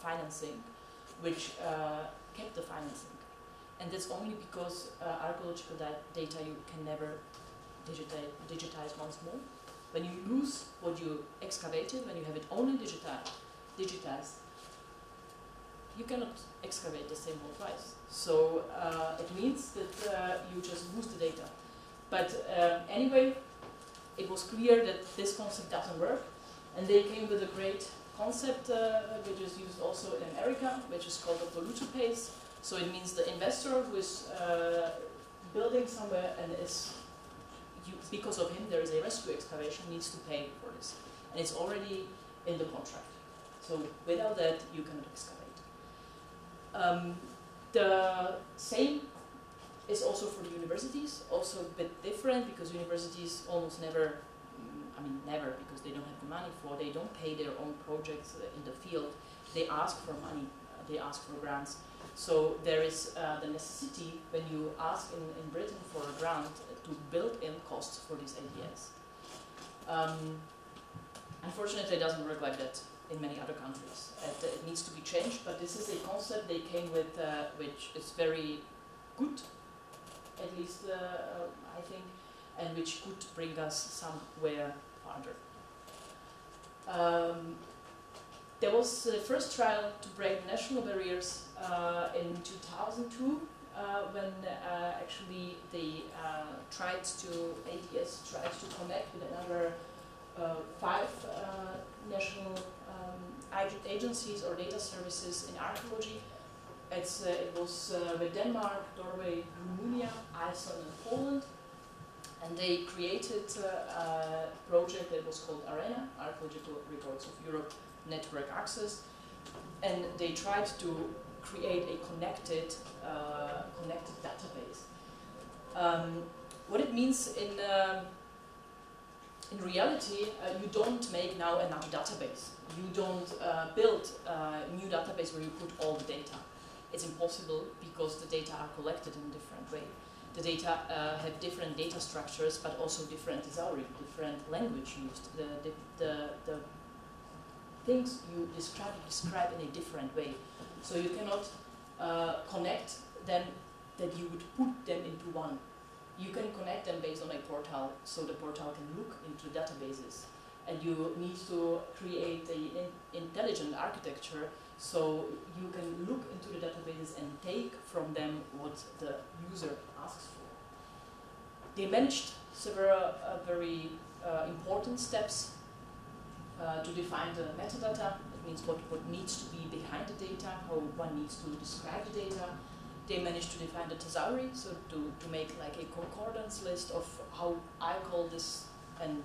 financing, which kept the financing, and that's only because archaeological data you can never digitize once more. When you lose what you excavated, when you have it only digitized, you cannot excavate the same hole twice. So it means that you just lose the data. But anyway, it was clear that this concept doesn't work, and they came with a great concept which is used also in America, which is called the polluter pays. So it means the investor who is building somewhere and because of him there is a rescue excavation, needs to pay for this. And it's already in the contract. So without that, you cannot excavate. The same is also for the universities, also a bit different because universities almost never, never because they don't have the money they don't pay their own projects in the field. They ask for money, they ask for grants. So there is the necessity when you ask in Britain for a grant to build in costs for these ideas. Unfortunately, it doesn't work like that in many other countries. It needs to be changed, but this is a concept they came with which is very good, at least I think, and which could bring us somewhere farther. There was the first trial to break national barriers in 2002 when actually they ADS tried to connect with another 5 national agencies or data services in archaeology. It was with Denmark, Norway, Romania, Iceland and Poland, and they created a project that was called ARENA, Archaeological Records of Europe Network Access, and they tried to create a connected database. What it means in reality, you don't make now another database. You don't build a new database where you put all the data. It's impossible because the data are collected in a different way. The data have different data structures, but also different thesauri, different language used. The things you describe in a different way. So you cannot connect them that you would put them into one. You can connect them based on a portal, so the portal can look into databases. And you need to create an intelligent architecture so you can look into the databases and take from them what the user asks for. They managed several very important steps to define the metadata. It means what needs to be behind the data, how one needs to describe the data. They managed to define the thesauri, so to make like a concordance list of how I call this, and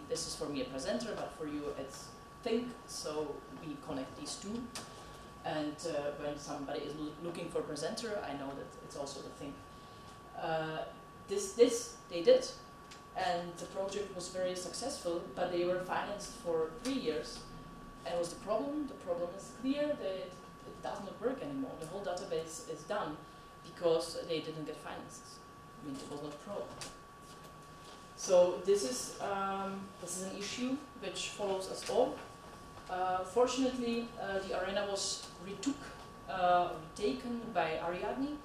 this is for me a presenter, but for you it's think, so we connect these two. And when somebody is looking for presenter, I know that it's also the thing. This they did, and the project was very successful, but they were financed for 3 years. And it was the problem? The problem is clear that it does not work anymore. The whole database is done because they didn't get finances. It was not pro. So this is an issue which follows us all. Fortunately, the arena was retaken by Ariadne,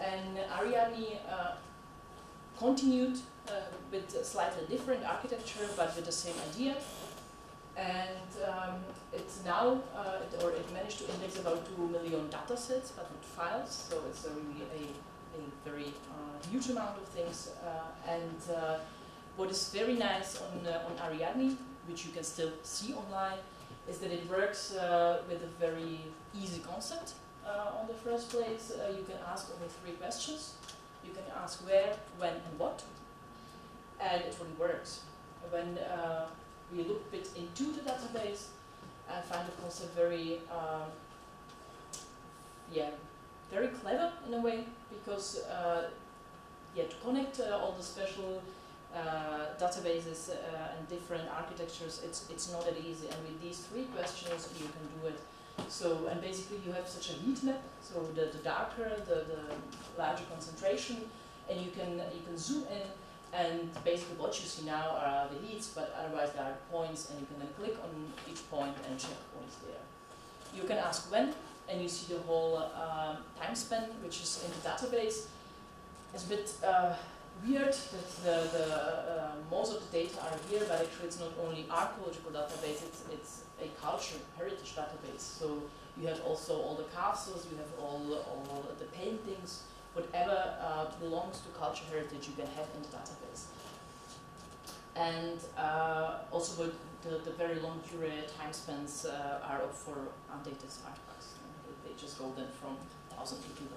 and Ariadne continued with a slightly different architecture, but with the same idea. And it's now, it managed to index about 2 million data sets, but not files, so it's really a very huge amount of things. What is very nice on Ariadne, which you can still see online, is that it works with a very easy concept. On the first place, you can ask only 3 questions. You can ask where, when, and what, and it really works. When we look a bit into the database, I find the concept very, very clever in a way, because to connect all the special databases and different architectures, it's not that easy. And with these 3 questions, you can do it. So, and basically you have such a heat map, so the darker, the larger concentration, and you can zoom in, and basically what you see now are the heats, but otherwise there are points, and you can then click on each point and check what is there. You can ask when, and you see the whole time span, which is in the database. It's a bit weird that most of the data are here, but actually it's not only archaeological database, it's a culture heritage database. So you have also all the castles, you have all the paintings, whatever belongs to culture heritage you can have in the database. And also the very long period time spans are up for undated artifacts. They just go then from 1000 to 2000.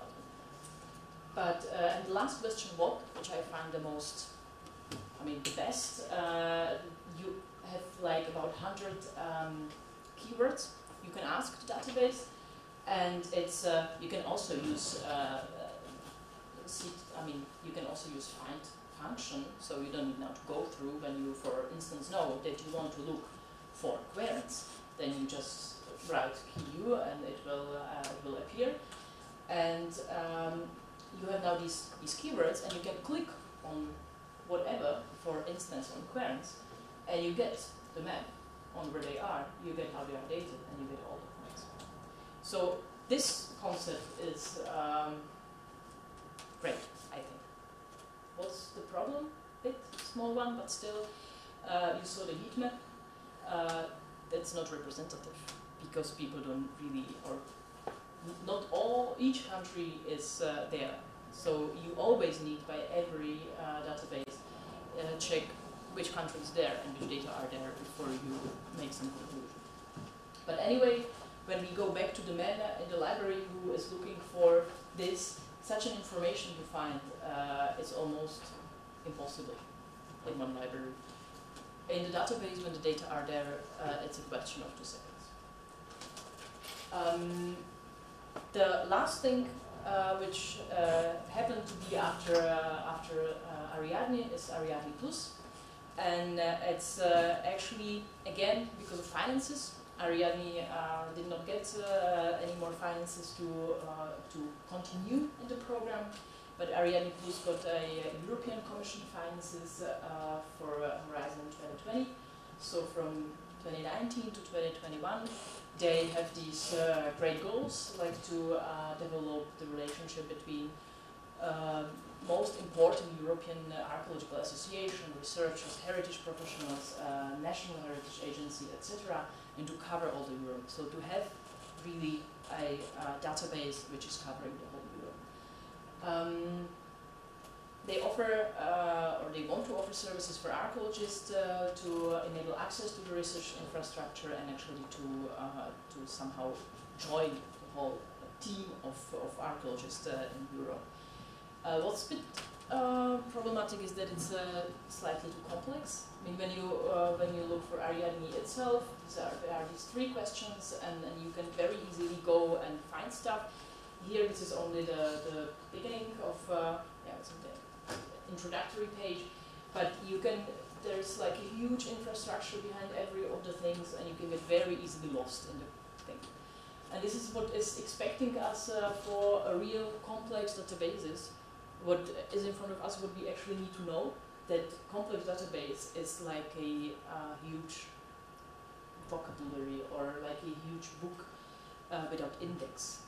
But and the last question, what, which I find the most, the best, you have like about 100 keywords you can ask the database, and it's you can also use you can also use find function, so you don't need now to go through when you, for instance, know that you want to look for queries, then you just write q and it will appear, and you have now these keywords, and you can click on whatever, for instance on queries, and you get the map on where they are, you get how they are dated, and you get all the points. So this concept is great, I think. What's the problem? Bit small one, but still, you saw the heat map. That's not representative, because people don't really, or not all, each country is there. So you always need, by every database, check which country is there and which data are there before you make some conclusion. But anyway, when we go back to the man in the library who is looking for this, such an information to find is almost impossible in one library. In the database, when the data are there, it's a question of 2 seconds. The last thing which happened to be after Ariadne is Ariadne Plus, and it's actually, again, because of finances. Ariadne did not get any more finances to continue in the program, but Ariadne Plus got a European Commission finances for Horizon 2020. So from 2019 to 2021, they have these great goals, like to develop the relationship between most important European archaeological association, researchers, heritage professionals, national heritage agency, etc., and to cover all the Europe. So to have really a database which is covering the whole Europe. They offer, or they want to offer services for archaeologists to enable access to the research infrastructure and actually to somehow join the whole team of archaeologists in Europe. What's a bit problematic is that it's slightly too complex. I mean, when you look for Ariadne itself, there are these 3 questions, and you can very easily go and find stuff. Here, this is only the beginning of it's the introductory page, but you can. There's like a huge infrastructure behind every of the things, and you can get very easily lost in the thing. And this is what is expecting us for a real complex databases. What is in front of us, what we actually need to know, that complex database is like a huge vocabulary or like a huge book without index.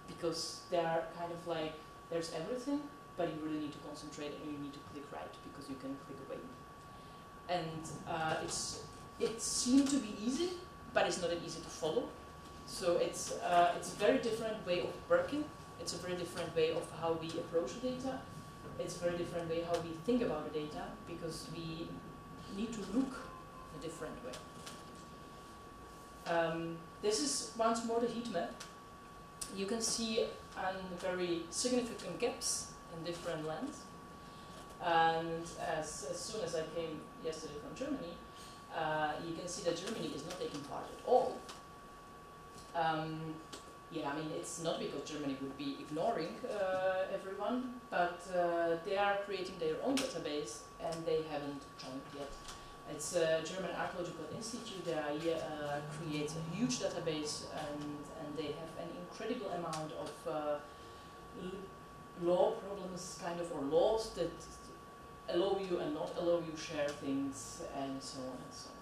Because they are kind of like, there's everything, but you really need to concentrate and you need to click right because you can click away. And it seemed to be easy, but it's not that easy to follow. So it's a very different way of working. It's a very different way of how we approach the data. It's a very different way how we think about the data, because we need to look a different way. This is once more the heat map. You can see very significant gaps in different lands. And as soon as I came yesterday from Germany, you can see that Germany is not taking part at all. Yeah, I mean, it's not because Germany would be ignoring everyone, but they are creating their own database, and they haven't joined yet. It's a German Archaeological Institute. They creates a huge database, and they have an incredible amount of law problems, kind of, or laws that allow you and not allow you share things, and so on and so on.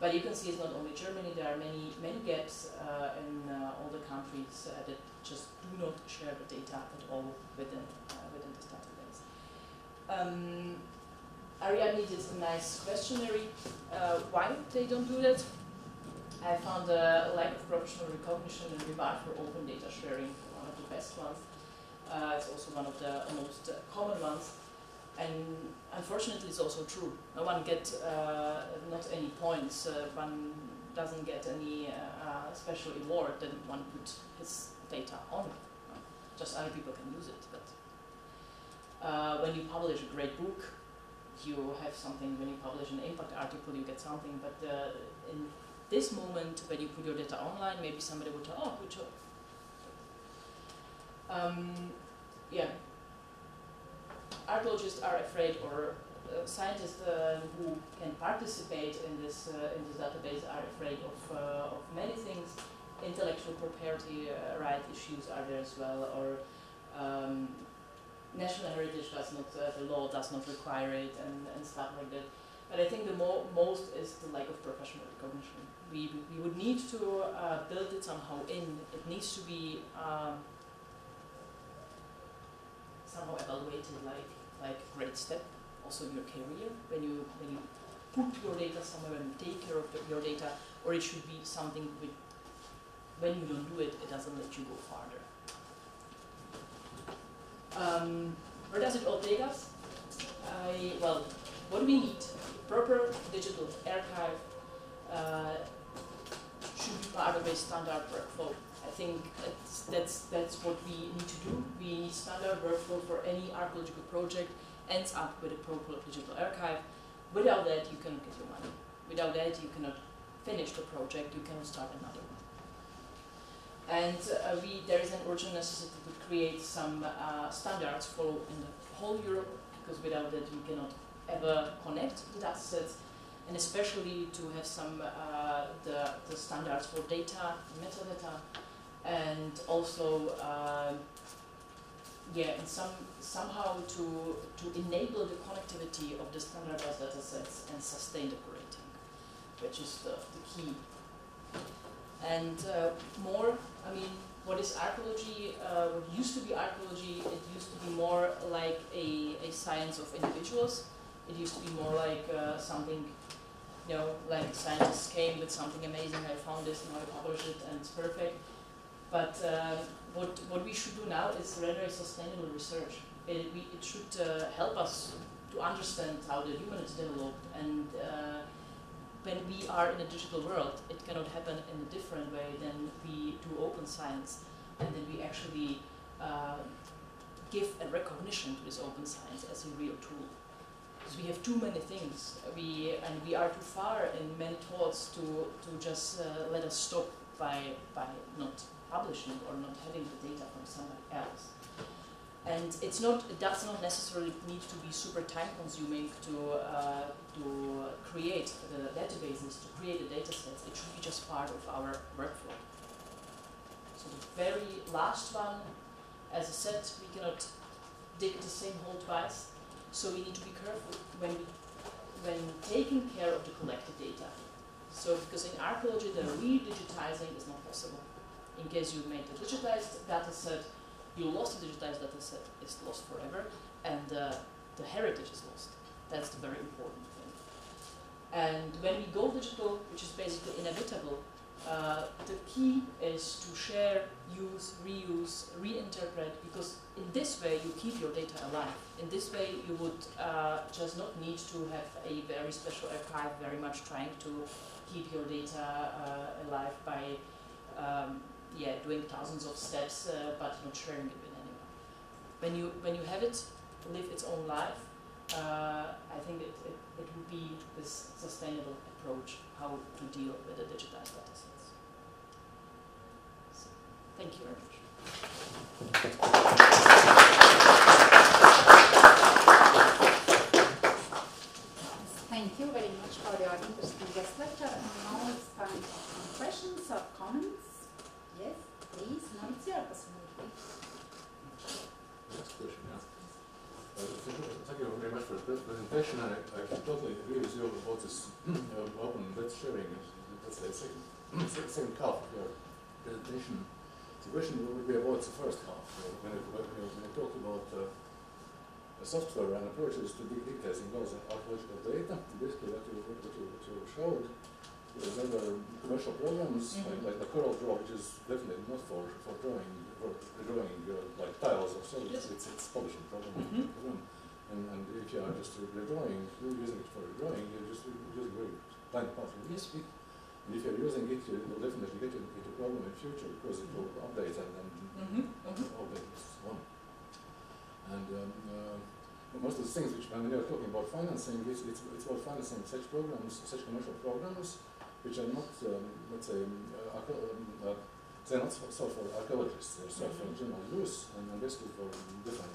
But you can see it's not only Germany. There are many gaps in all the countries that just do not share the data at all within this database. Ariadne did a nice questionnaire. Why they don't do that? I found a lack of professional recognition and regard for open data sharing one of the best ones. It's also one of the most common ones. And unfortunately, it's also true. No one gets not any points. One doesn't get any special award that one put his data on. Just other people can use it. But when you publish a great book, you have something. When you publish an impact article, you get something. But in this moment, when you put your data online, maybe somebody would say, "Oh, good job." Yeah. Archaeologists are afraid, or scientists who can participate in this database are afraid of many things. Intellectual property right issues are there as well, or national heritage the law does not require it, and stuff like that. But I think the most is the lack of professional recognition. We would need to build it somehow in. It needs to be somehow evaluated like a great step, also in your career, when you put your data somewhere and take care of your data, or it should be something when you don't do it, it doesn't let you go farther. Where does it all take us? Well, what do we need? Proper digital archive should be part of a standard workflow. I think that's what we need to do. We need standard workflow for any archaeological project ends up with a proper digital archive. Without that, you cannot get your money. Without that, you cannot finish the project. You cannot start another one. And there is an urgent necessity to create some standards for in the whole Europe, because without that, we cannot ever connect the data sets, and especially to have some the standards for data, metadata, and also and somehow to enable the connectivity of the standardized data sets and sustain the curating, which is the key. And more, I mean, what is archaeology? What used to be archaeology, it used to be more like a science of individuals. It used to be more like something, you know, like scientists came with something amazing, I found this, now I publish it, and it's perfect. But what we should do now is rather sustainable research. It should help us to understand how the humanities developed, and when we are in a digital world, it cannot happen in a different way than we do open science, and then we actually give a recognition to this open science as a real tool. Because we have too many things, we are too far in many thoughts to just let us stop by not publishing or not having the data from somebody else. And it does not necessarily need to be super time consuming to create the databases, to create the data sets. It should be just part of our workflow. So the very last one, as I said, we cannot dig the same hole twice. So we need to be careful when taking care of the collected data. So because in archaeology, the re-digitizing is not possible. In case you made a digitized data set, you lost the digitized data set, it's lost forever, and the heritage is lost. That's the very important thing. And when we go digital, which is basically inevitable, the key is to share, use, reuse, reinterpret, because in this way you keep your data alive. In this way you would just not need to have a very special archive, very much trying to keep your data alive by doing thousands of steps, but not sharing it with anyone. When you have it live its own life, I think it would be this sustainable approach how to deal with the digitized data sets. So, thank you very much. thank you very much for the presentation. I totally agree with you about this open data sharing. That's the second half of your presentation. The question would be about the first half. When you talk about software and approaches to digitizing those archaeological data, basically what you showed, there were commercial programs like the Coral Draw, which is definitely not for drawing like tiles or so. Yes. It's publishing program. And if you are just redrawing, using it for redrawing, you're just using very tiny part of this. And if you're using it, you will definitely get into a problem in the future because it will update and update this one. And most of the things which, when you're talking about financing, it's about financing such programs, such commercial programs, which are not, let's say, they're not sold for archaeologists, they're sold for general use and basically for different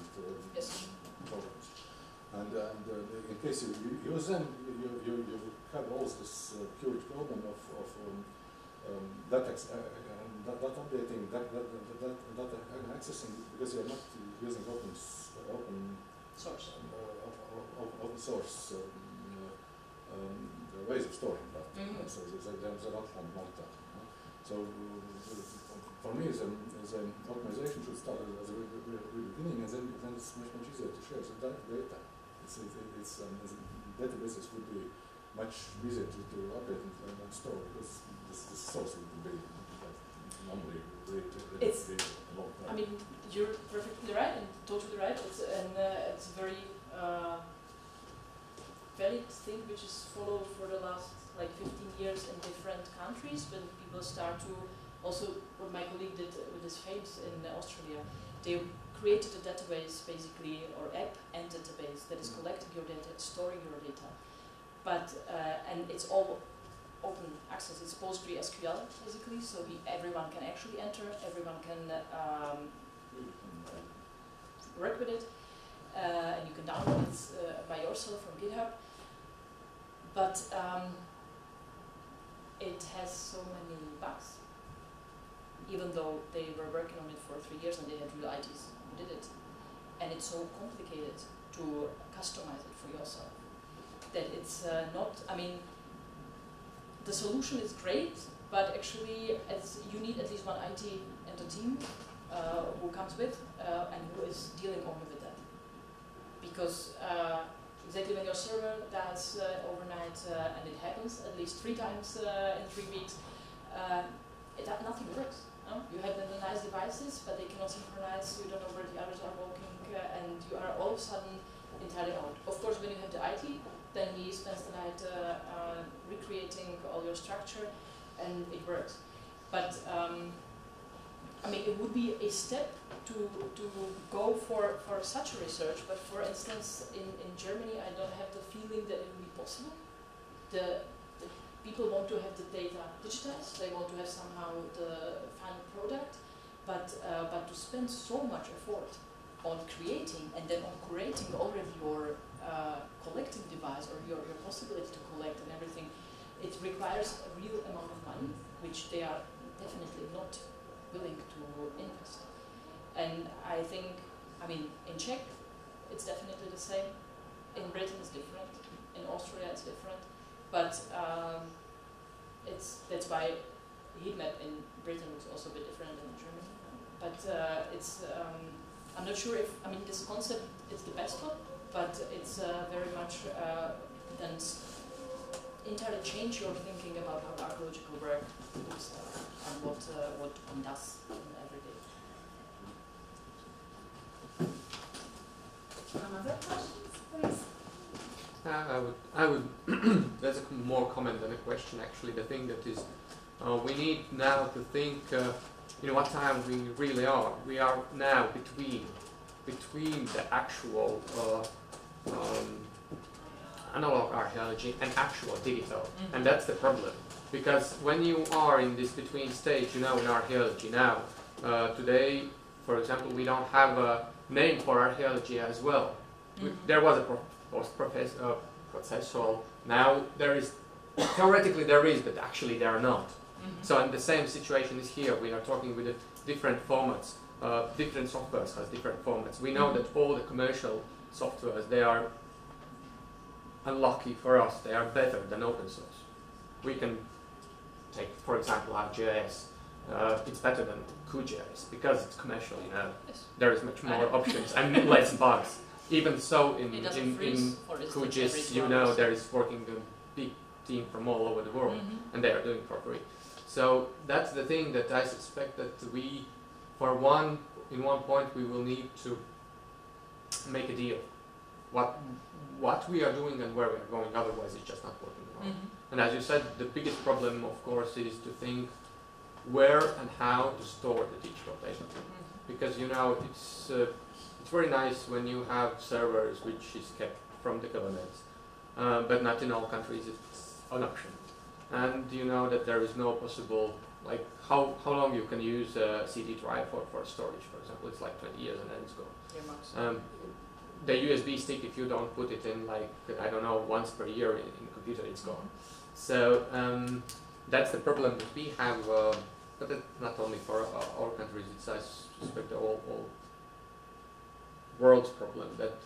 programs. And in case you use them, you have always this huge problem of data updating, data accessing, because you're not using open source ways of storing that. So they're not from long-term. So for me, as an organization should start as a really beginning, and then it's much easier to share the data. Databases would be much easier to update and store because this source would be normally really long time. I mean, you're perfectly right and totally right. It's a very valid thing which is followed for the last like 15 years in different countries when people start to also what my colleague did with his FAMES in Australia. They created a database basically, or app and database that is collecting your data, storing your data. But and it's all open access. It's PostgreSQL basically, so everyone can actually enter, everyone can work with it, and you can download it by yourself from GitHub. But it has so many bugs, even though they were working on it for 3 years and they had real ITs who did it. And it's so complicated to customize it for yourself that it's not, I mean, the solution is great, but actually you need at least one IT and a team who comes with and who is dealing only with that. Because exactly when your server does overnight, and it happens at least 3 times in 3 weeks, nothing works. No? You have the nice devices, but they cannot synchronize, you don't know where the others are walking, and you are all of a sudden entirely out. Of course, when you have the IT, then he spends the night recreating all your structure, and it works. But I mean, it would be a step to go for such a research, but for instance, in Germany, I don't have the feeling that it would be possible. The people want to have the data digitized, they want to have somehow the final product, but to spend so much effort on creating and then on curating already your collecting device or your possibility to collect and everything, it requires a real amount of money, which they are definitely not willing to invest. And I think, I mean, in Czech, it's definitely the same. In Britain, it's different. In Austria, it's different. But that's why heat map in Britain looks also a bit different than in Germany. But I'm not sure if, I mean, this concept is the best one, but it's very much then entirely change your thinking about how archaeological work looks and what one does every day. Other questions, please? I would that's a more comment than a question actually. The thing that is, we need now to think, what time we really are. We are now between the actual analog archaeology and actual digital, and that's the problem. Because when you are in this between stage, in archaeology now, today, for example, we don't have a name for archaeology as well. There was a processual. Now there is, theoretically there is, but actually there are not. So and the same situation is here. We are talking with different formats. Different softwares has different formats. We know that all the commercial softwares, they are unlucky for us. They are better than open source. We can take, for example, ArcGIS. It's better than QGIS because it's commercial. You know, Yes. there is much more options and less bugs. Even so, in It doesn't freeze, for instance, every QGIS, 2 you know, hours. there is working a big team from all over the world, Mhm. and they are doing for free. So that's the thing that I suspect that we, in one point, we will need to make a deal. What we are doing and where we are going. Otherwise, it's just not working well. Mhm. And as you said, the biggest problem, of course, is to think where and how to store the digital data. Mhm. Because you know it's very nice when you have servers which is kept from the government, but not in all countries it's an option. And you know that there is no possible, like how long you can use a CD drive for storage, for example. It's like 20 years and then it's gone. Earmarks. The USB stick, if you don't put it in, like I don't know, once per year in the computer, it's gone. So that's the problem that we have, but not only for our countries, it's I suspect the whole world's problem, that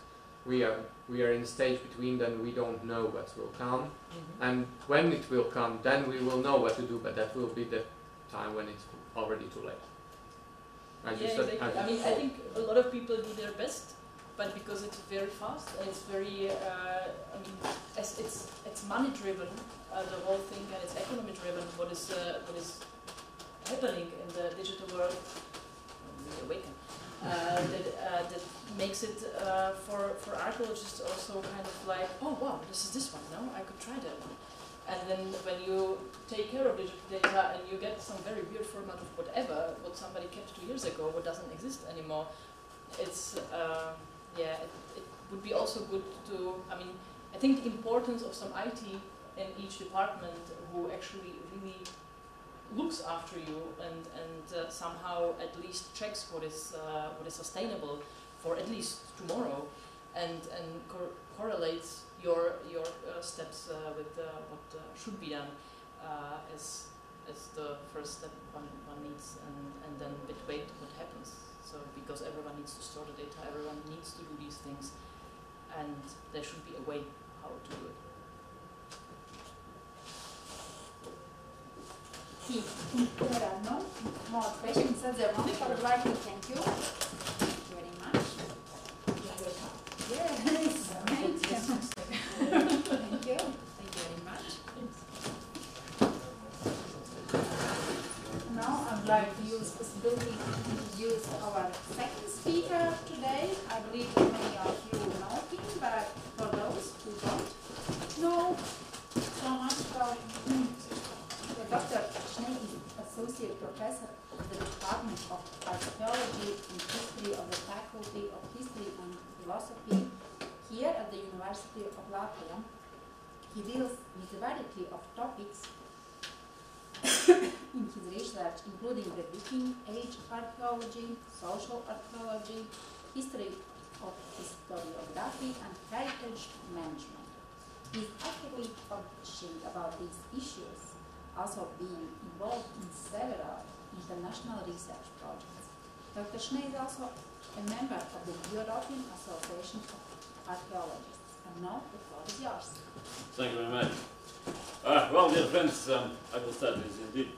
we are in a stage between then we don't know what will come, Mhm. and when it will come, then we will know what to do, but that will be the time when it's already too late. As you Yeah, said, exactly. I mean, I think a lot of people do their best, but because it's very fast and it's very, I mean, as it's money driven, the whole thing, and it's economy driven. What is happening in the digital world? Awaken. That makes it for archaeologists also kind of like, oh wow, this one, no, I could try that one. And then when you take care of digital data and you get some very weird format of whatever, what somebody kept 2 years ago, what doesn't exist anymore, it's it would be also good to, I mean, I think the importance of some IT in each department who actually really looks after you and somehow at least checks what is sustainable for at least tomorrow, and correlates your steps with what should be done as the first step one needs, and then wait what happens. So because everyone needs to store the data, everyone needs to do these things, and there should be a way how to do it. There are no more questions at the moment. I would like to thank you. Thank you very much. Yes, thank you. Thank you. Thank you very much. Now I would like to use the possibility to introduce our second speaker today. I believe that many of you know him, but for those who don't know so much about him, Dr. Šnē is Associate Professor of the Department of Archaeology and History of the Faculty of History and Philosophy here at the University of Latvia. He deals with a variety of topics in his research, including the Viking Age archaeology, social archaeology, history of historiography, and heritage management. He is actively publishing about these issues, also being involved in several international research projects. Dr. Šnē is also a member of the European Association of Archaeologists. And now the floor is yours. Thank you very much. Well, dear friends, I will start with indeed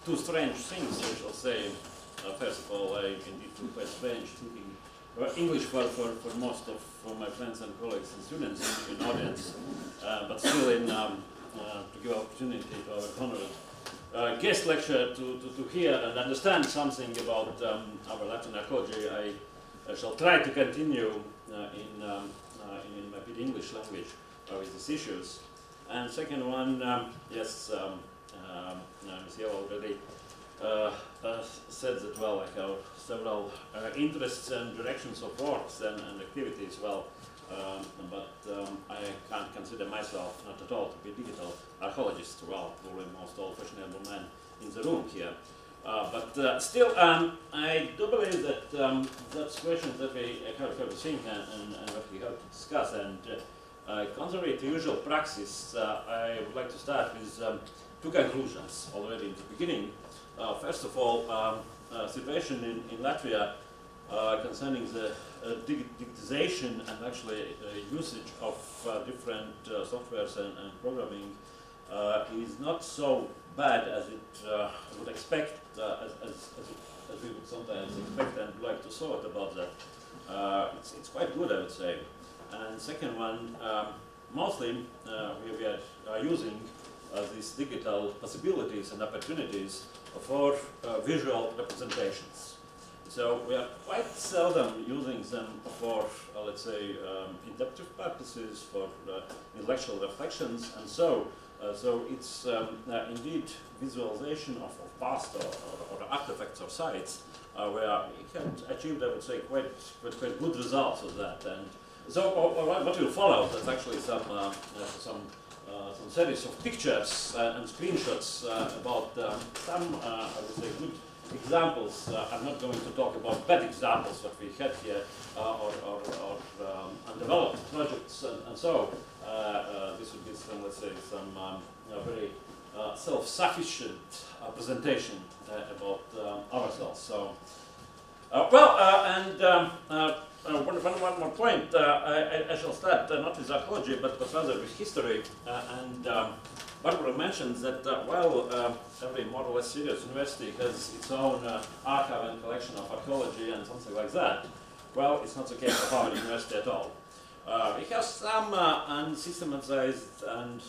two strange things, I shall say. First of all, I indeed feel quite strange speaking English for most of my friends and colleagues and students in audience, but still to give opportunity to our honored guest lecturer to hear and understand something about our Latin archaeology. I shall try to continue in my English language with these issues. And second one, yes, Ms. Yeva already said that, well, I have several interests and directions of works and activities, well, but I can't consider myself not at all to be digital archaeologist, well, probably most old-fashionable man in the room here. But still, I do believe that that's questions that we have to think and what we have to discuss. And contrary to usual practice, I would like to start with two conclusions already in the beginning. First of all, situation in Latvia concerning the digitization and actually usage of different softwares and programming is not so bad as it would expect, as we would sometimes expect and like to thought about that. It's quite good, I would say. And second one, mostly we are using these digital possibilities and opportunities for visual representations. So we are quite seldom using them for, let's say, inductive purposes, for intellectual reflections, and so it's indeed visualization of past or artifacts or sites where we had achieved, I would say, quite good results of that. And so what will follow? That's actually some series of pictures and screenshots about some, I would say, good examples. I'm not going to talk about bad examples that we had here or undeveloped projects and so. This would be some, let's say, some very self-sufficient presentation about ourselves. So, one more point. I shall start not with archaeology, but rather with history. Barbora mentions that while every more or less serious university has its own archive and collection of archaeology and something like that, well, it's not the case of our university at all. We have some unsystematized and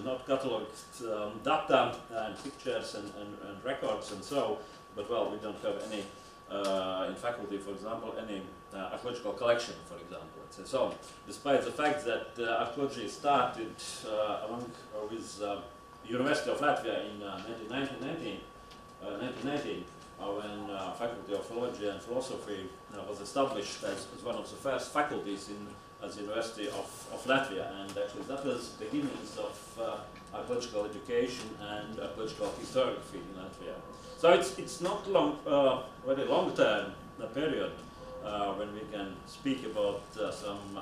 not cataloged data and pictures and records and so, but well, we don't have any, in faculty, for example, any archaeological collection, for example. So, despite the fact that archaeology started along with University of Latvia in 1919, when Faculty of Philology and Philosophy was established as one of the first faculties in the University of Latvia, and actually that was the beginnings of archaeological education and archaeological historiography in Latvia. So it's not very long-term period when we can speak about some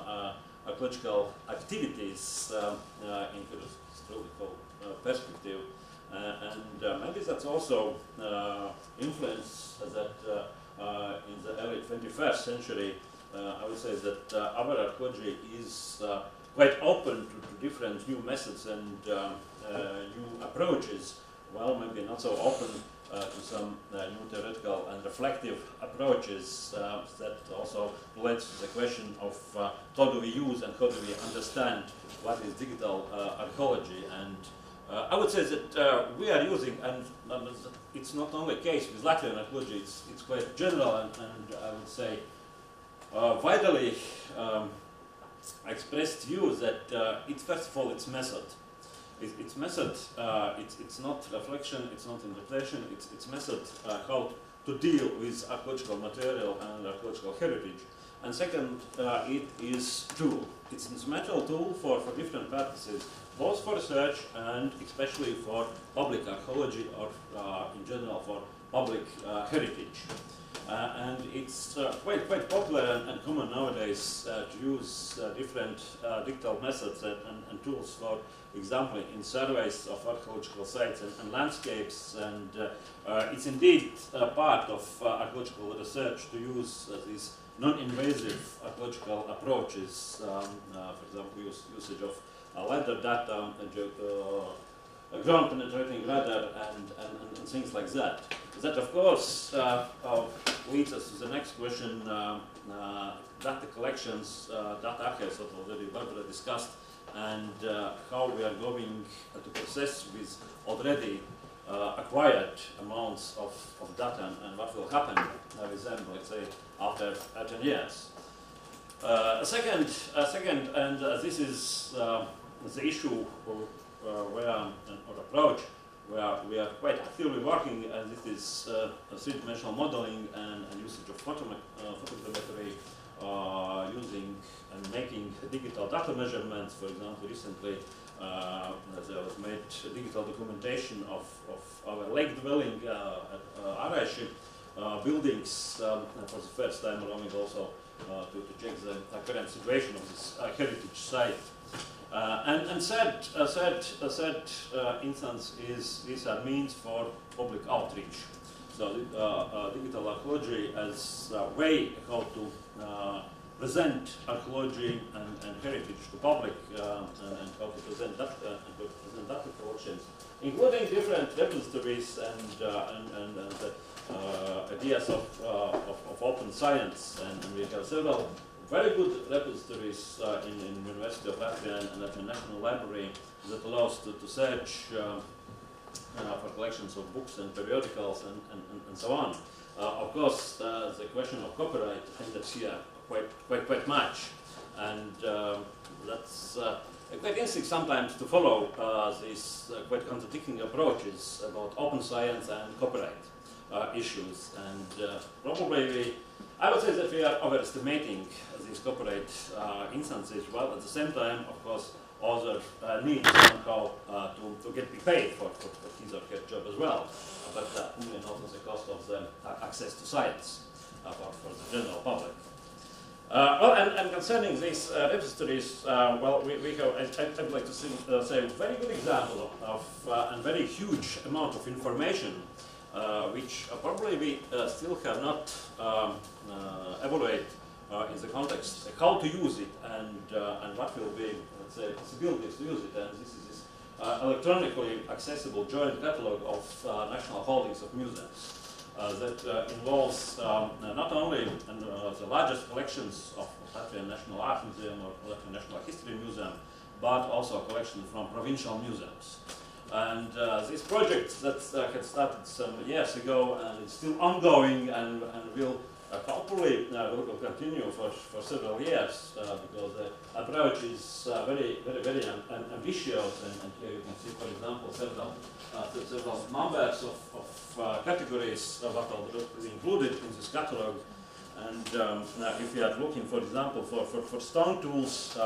archaeological activities in historical perspective, and maybe that's also influence that in the early 21st century. I would say that our archaeology is quite open to different new methods and new approaches. Well, maybe not so open to some new theoretical and reflective approaches that also relates to the question of how do we use and how do we understand what is digital archaeology. And I would say that we are using, and it's not only the case with Latvian archaeology, it's quite general and I would say widely expressed view that it's first of all its method. Its method, it's not reflection, it's not interpretation, it's method how to deal with archaeological material and archaeological heritage. And second, it is tool. It's an instrumental tool for different purposes, both for research and especially for public archaeology or in general for public heritage. And it's quite popular and common nowadays to use different digital methods and tools, for example, in surveys of archaeological sites and landscapes. And it's indeed part of archaeological research to use these non-invasive archaeological approaches, for example, usage of LiDAR data, ground-penetrating radar, and things like that. That, of course, leads us to the next question, data collections, data archives that already Barbora discussed, and how we are going to process with already acquired amounts of data and what will happen with them, let's say, after 10 years. Second, and this is the issue or approach where we are quite actively working, and this is three-dimensional modeling and usage of photogrammetry, using and making digital data measurements. For example, recently there was made digital documentation of our lake dwelling Arashi buildings for the first time, allowing also to check the current situation of this heritage site. And third instance is these are means for public outreach. so digital archaeology as a way how to present archaeology and heritage to public and how to present data collections, including different repositories and ideas of open science. And we have several very good repositories in University of Latvia and at the National Library that allows to search for collections of books and periodicals and so on. Of course, the question of copyright enters here quite much, and that's quite interesting sometimes to follow these quite contradicting approaches about open science and copyright issues. And probably I would say that we are overestimating these copyright instances, while at the same time, of course, author needs somehow to get paid for his or her job as well, but and also the cost of the access to science for the general public. Well, and concerning these repositories, well, we have, I'd like to say a very good example of a very huge amount of information, which probably we still have not evaluated in the context how to use it and what will be, let's say, possibilities to use it. And this is this electronically accessible joint catalogue of national holdings of museums. That involves not only the largest collections of Latvian National Art Museum or Latvian National History Museum, but also a collection from provincial museums. And this project that had started some years ago and is still ongoing and will hopefully will continue for several years because the approach is very ambitious, and here you can see, for example, several numbers of categories that are included in this catalog. And if you are looking, for example, for stone tools,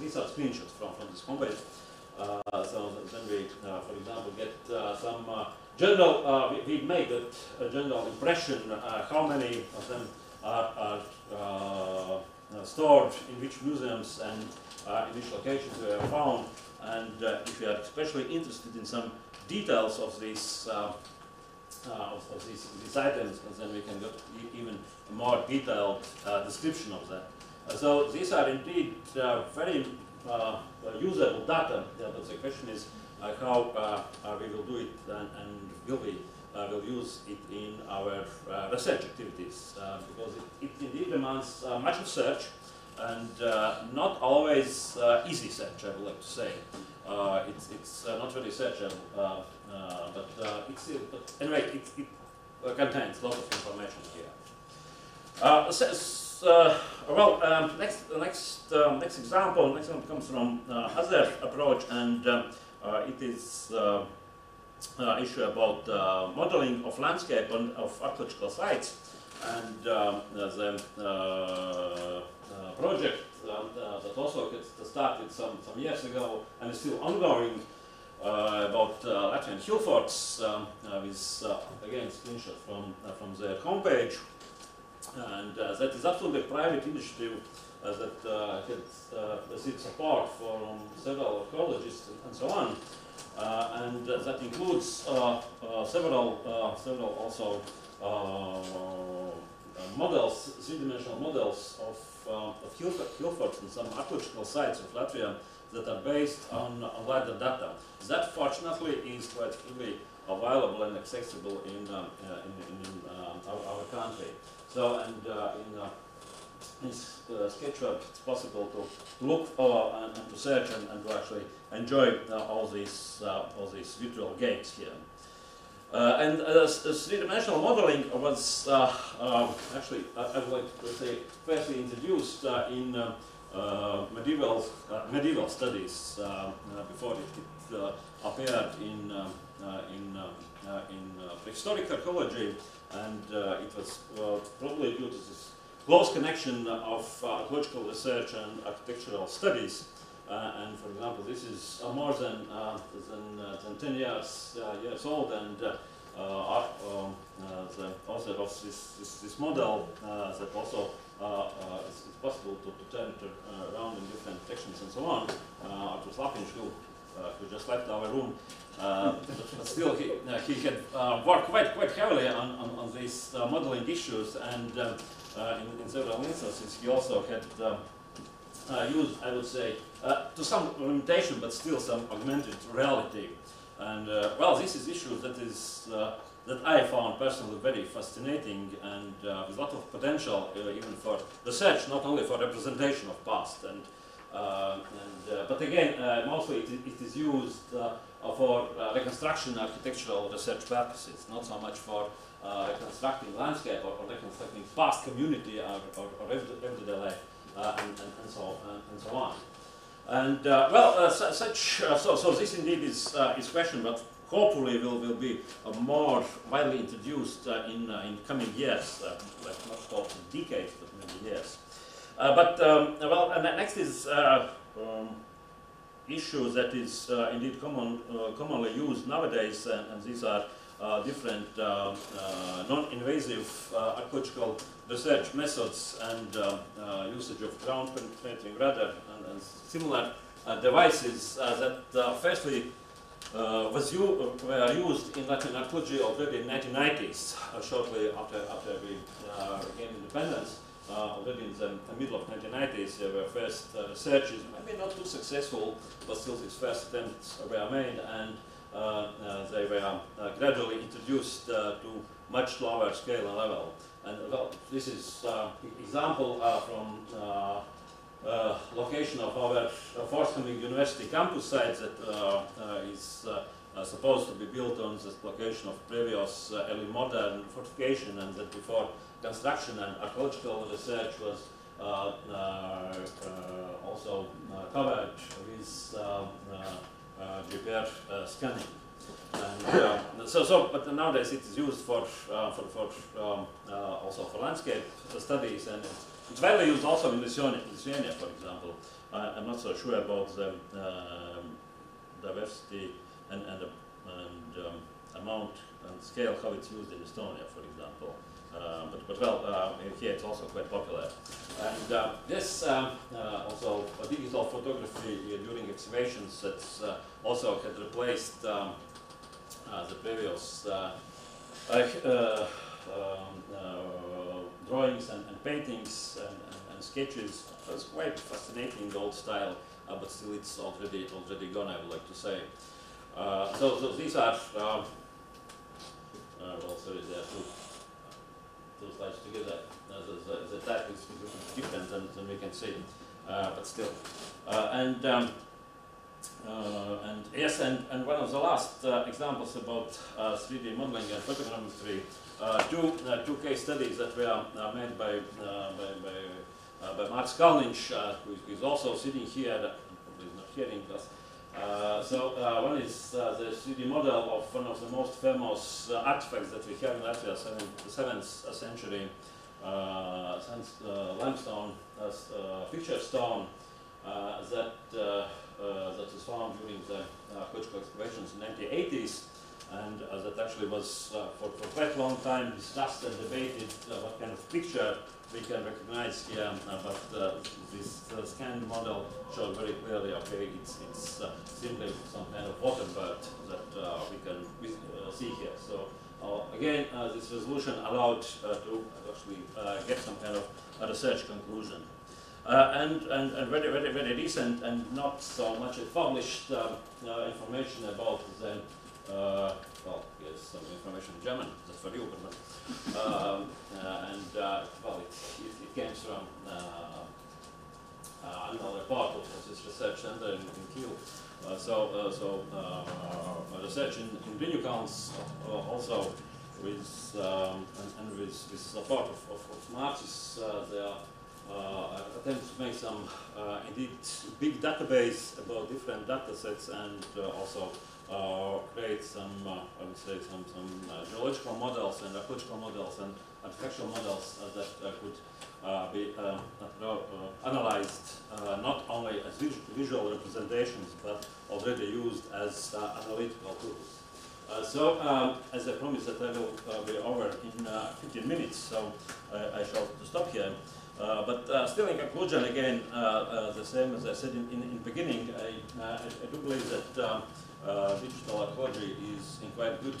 these are screenshots from this homepage. So then we, for example, get some general, we make a general impression how many of them are stored in which museums and in which locations they are found. And if you are especially interested in some details of these these items, then we can get even a more detailed description of that. So these are indeed very usable data, but the question is how we will do it and will use it in our research activities, because it indeed demands much research and not always easy search, I would like to say. It's not very searchable, but anyway, it contains lots of information here. Next example comes from other approach, and it is issue about modeling of landscape and of archaeological sites, and the project that also started some years ago and is still ongoing about Latvian hill forts, with again screenshot from their homepage. And that is absolutely a private initiative that had received support from several archaeologists and so on, and that includes several also models, three-dimensional models of hill forts and some archaeological sites of Latvia that are based on wider data. That fortunately is quite freely available and accessible in our country. So, and in SketchUp, it's possible to look and to search and to actually enjoy all these virtual games here. And three-dimensional modeling was actually, I would like to say, firstly introduced in medieval studies before it appeared in prehistoric archaeology, and it was probably due to this close connection of archaeological research and architectural studies. And for example, this is more than 10 years old, and the author of this model that also it's possible to turn it around in different sections and so on. It was who just left our room. But still, he had worked quite heavily on these modeling issues, and in several instances he also had used, I would say, to some limitation, but still some augmented reality. And well, this is issue that I found personally very fascinating, and with a lot of potential even for research, not only for representation of past. But again, mostly it is used for reconstruction architectural research purposes, not so much for reconstructing landscape or reconstructing past community or everyday life and so on. And well, so this indeed is question, but hopefully will be more widely introduced in coming years, like not called decades, but maybe years. Well, and next is issue that is indeed commonly used nowadays, and these are different non-invasive archaeological research methods and usage of ground-penetrating radar and similar devices that firstly were used in Latvian archaeology already in 1990s, shortly after we gained independence. Already in the middle of 1990s, there were first researches, maybe not too successful, but still these first attempts were made, and they were gradually introduced to much lower scale and level. And well, this is example from location of our forthcoming university campus site that is supposed to be built on this location of previous early modern fortification, and that before construction and archaeological research was also covered with repair scanning. And but nowadays it is used for also for landscape studies, and it's widely used also in Lithuania, for example. I'm not so sure about the diversity and amount and scale how it's used in Estonia, for example. But well, here it's also quite popular. And this also digital photography during excavations that's also had replaced the previous drawings and paintings and sketches. It's quite fascinating old style, but still it's already gone, I would like to say. So these are well, sorry, there are two slides together. The type is different than we can see, but still. And yes, and one of the last examples about 3D modeling and photogrammetry, two case studies that were made by Marks Kalniņš, who is also sitting here, probably not hearing us. One is the 3D model of one of the most famous artifacts that we have in Latvia, the 7th century limestone picture stone that is found during the archaeological excavations in the 1980s, and that actually was for quite a long time discussed and debated what kind of picture we can recognize here, but this scanned model showed very clearly, okay, it's simply some kind of water bird that we can see here. So again, this resolution allowed to actually get some kind of a research conclusion. And very recent and not so much published information about the well, here's some information in German, that's for you, but well, it came from annual report of this research center in Kiel. Research in Vinjukāns also with and with support of Marcis, there attempts to make some indeed big database about different data sets, and also create some, I would say, some geological models and archaeological models and architectural models that could be analyzed not only as visual representations, but already used as analytical tools. As I promised that I will be over in 15 minutes, so I shall stop here. But still, in conclusion, again, the same as I said in beginning, I do believe that digital archaeology is in quite good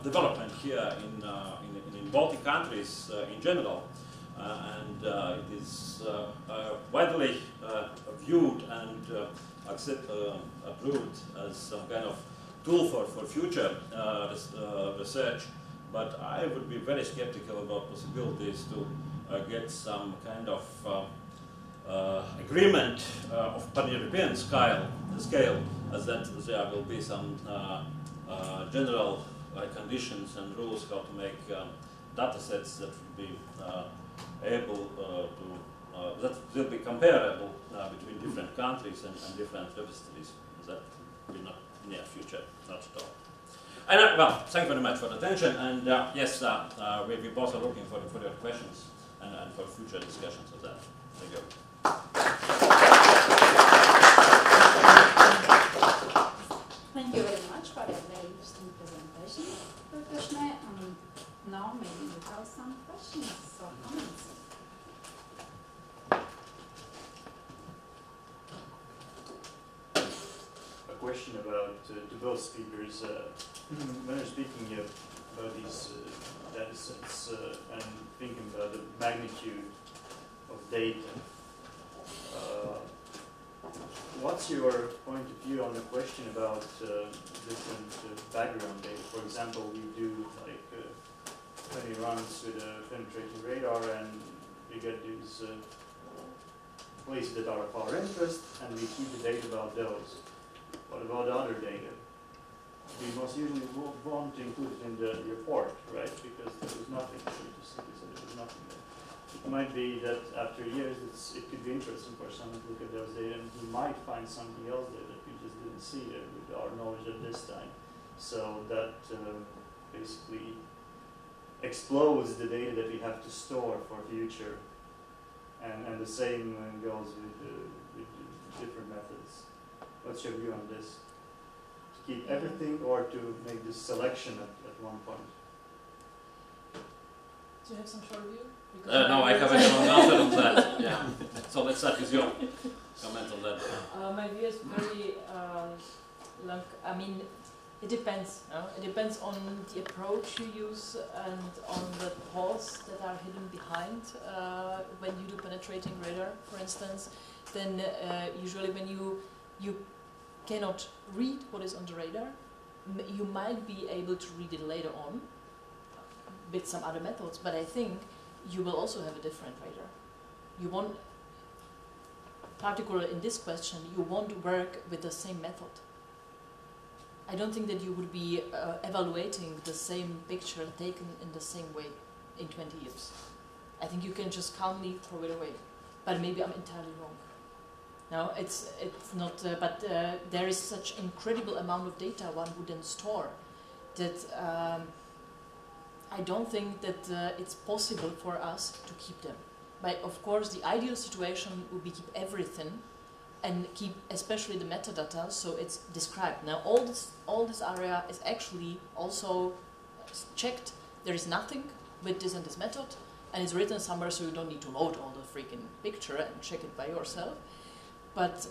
development here in Baltic countries in general, and it is widely viewed and approved as some kind of tool for future research. But I would be very skeptical about possibilities to get some kind of agreement of pan-European scale, as that there will be some general conditions and rules how to make data sets that will be able that will be comparable between different countries and different repositories. That will not in the near future, not at all. And well, thank you very much for the attention, and yes, we both are looking for your questions and for future discussions of that. Thank you. Thank you very much for a very interesting presentation, Dr. Šnē. Now maybe you have some questions or comments. A question about to both speakers. When you're speaking about these data sets and thinking about the magnitude of data, what's your point of view on the question about different background data? For example, we do like 20 runs with a penetrating radar, and we get these places that are of our interest, and we keep the data about those. What about the other data? We most usually want to include it in the report, right? Because there was nothing for you to see, so there was nothing there. It might be that after years it could be interesting for someone to look at those data, and he might find something else there that we just didn't see there with our knowledge at this time. So that basically explodes the data that we have to store for future. And the same goes with different methods. What's your view on this? To keep everything, or to make this selection at one point? Do you have some short view? No, I have a answer on that. Yeah. So let's start with your comment on that. My view is very long. I mean, it depends. It depends on the approach you use and on the holes that are hidden behind. When you do penetrating radar, for instance, then usually when you cannot read what is on the radar, you might be able to read it later on with some other methods, but I think you will also have a different radar. You want, particularly in this question, you want to work with the same method. I don't think that you would be evaluating the same picture taken in the same way in 20 years. I think you can just calmly throw it away. But maybe I'm entirely wrong. No, it's not, but there is such incredible amount of data one would then store that I don't think that it's possible for us to keep them. But of course, the ideal situation would be keep everything and keep especially the metadata, so it's described. Now all this area is actually also checked. There is nothing with this and this method, and it's written somewhere, so you don't need to load all the freaking picture and check it by yourself. But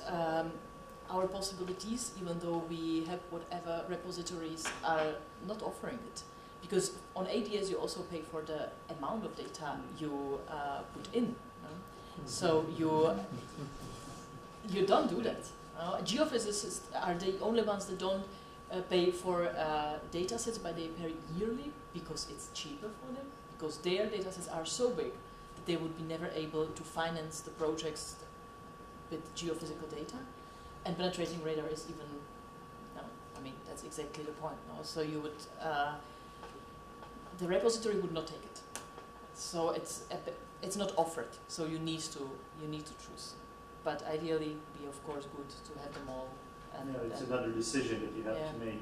our possibilities, even though we have whatever repositories, are not offering it. Because on ADS you also pay for the amount of data you put in. So you don't do that. Geophysicists are the only ones that don't pay for data sets, but they pay yearly because it's cheaper for them, because their data sets are so big that they would be never able to finance the projects with geophysical data. And penetrating radar is even, no, I mean, that's exactly the point. No? So you would, the repository would not take it. So it's not offered, so you need to choose. But ideally, be of course good to have them all. And yeah, it's another decision that you have to make.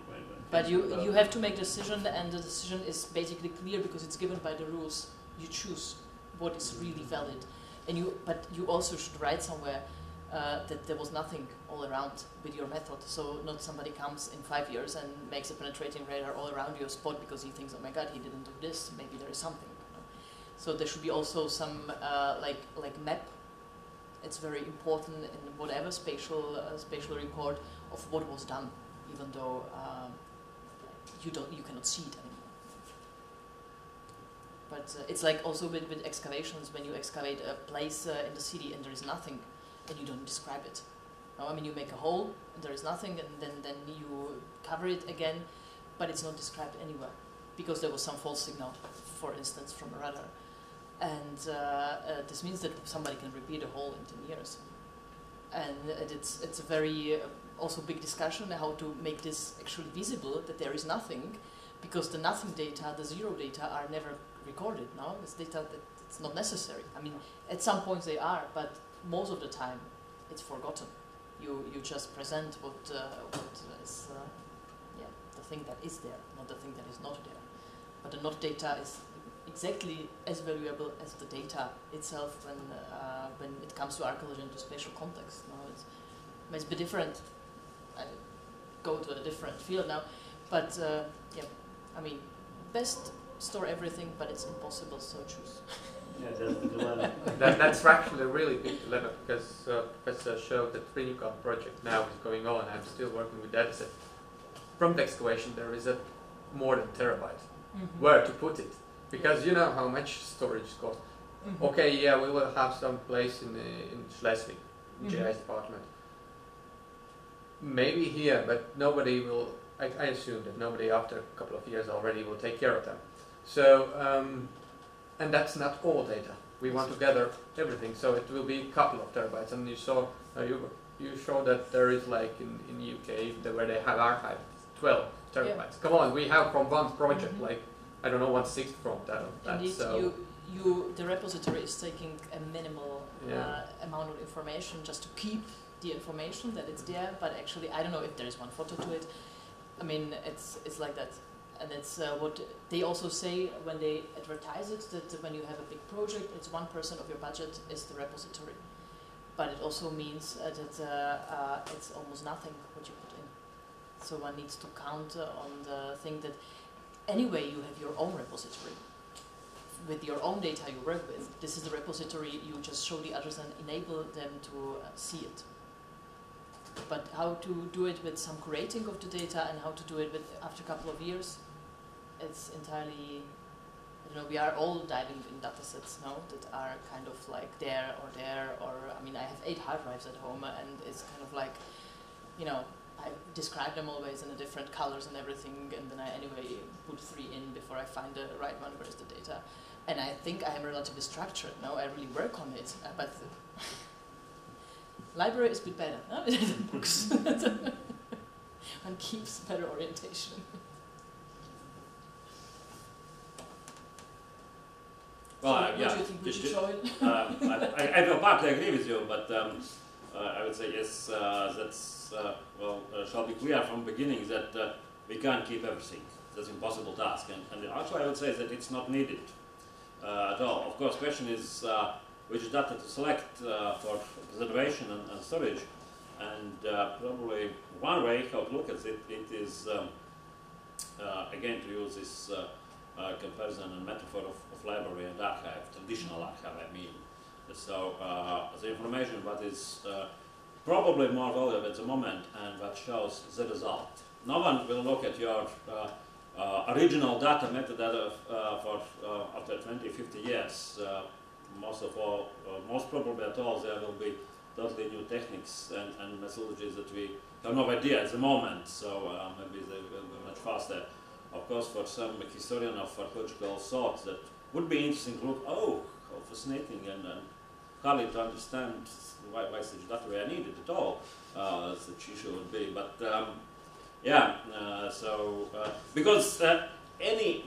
But you have to make a decision, and the decision is basically clear because it's given by the rules. You choose what is really valid, and but you also should write somewhere that there was nothing all around with your method. So not somebody comes in 5 years and makes a penetrating radar all around your spot because he thinks, oh my God, he didn't do this. Maybe there is something. So there should be also some like map. It's very important in whatever spatial record of what was done, even though you cannot see it anymore. But it's like also with excavations, when you excavate a place in the city and there is nothing, and you don't describe it. No, I mean, you make a hole and there is nothing, and then you cover it again, but it's not described anywhere because there was some false signal, for instance, from a radar. And this means that somebody can repeat a hole in 10 years. And it's a very also big discussion how to make this actually visible, that there is nothing, because the nothing data, the zero data are never recorded. No, it's data that it's not necessary. I mean, at some points they are, but most of the time it's forgotten. You just present what is the thing that is there, not the thing that is not there. But the not data is exactly as valuable as the data itself when it comes to archaeology and to spatial context. No, it's a bit different. I go to a different field now, but yeah, I mean, best store everything, but it's impossible, so choose. Yeah, that's the dilemma. That's actually a really big dilemma, because Professor showed that Trinucam project now is going on. I'm still working with that. From the excavation, there is more than terabyte. Mm-hmm. Where to put it? Because you know how much storage costs. Mm-hmm. Okay, yeah, we will have some place in Schleswig, GIS department. Maybe here, but nobody will. I assume that nobody after a couple of years already will take care of them. So, and that's not all data. We want to gather everything, so it will be a couple of terabytes. And you saw, you showed that there is like in UK where they have archived 12 terabytes. Yeah. Come on, we have from one project like I don't know 1/6 from that. Indeed, so the repository is taking a minimal amount of information just to keep the information that it's there. But actually, I don't know if there is one photo to it. I mean, it's like that. And it's what they also say when they advertise it, that when you have a big project, it's 1% of your budget is the repository. But it also means that it's almost nothing what you put in. So one needs to count on the thing that anyway you have your own repository. With your own data you work with, this is the repository, you just show the others and enable them to see it. But how to do it with some curating of the data and how to do it with after a couple of years, it's entirely, I don't know, we are all diving in datasets now that are kind of like there, or I mean, I have 8 hard drives at home and it's kind of like, you know, I describe them always in the different colors and everything, and then I anyway put 3 in before I find the right one, where is the data. And I think I am relatively structured now, I really work on it, but library is a bit better, huh? Than books. One keeps better orientation. Well, so yeah. What do you think we should show it? I will partly agree with you, but I would say yes, that's, shall be clear from the beginning that we can't keep everything. That's an impossible task. And actually I would say that it's not needed at all. Of course, the question is which data to select for preservation and storage. And probably one way how to look at it is, again, to use this comparison and metaphor of library and archive, traditional archive, I mean. So the information what is probably more valuable at the moment and what shows the result. No one will look at your original data, metadata for after 20, 50 years. Most probably at all, there will be totally new techniques and methodologies that we have no idea at the moment, so maybe they will be much faster. Of course, for some historian of archaeological thought, that would be interesting to look, oh, how fascinating, and hardly to understand why such data were needed at all, such issue would be. But because any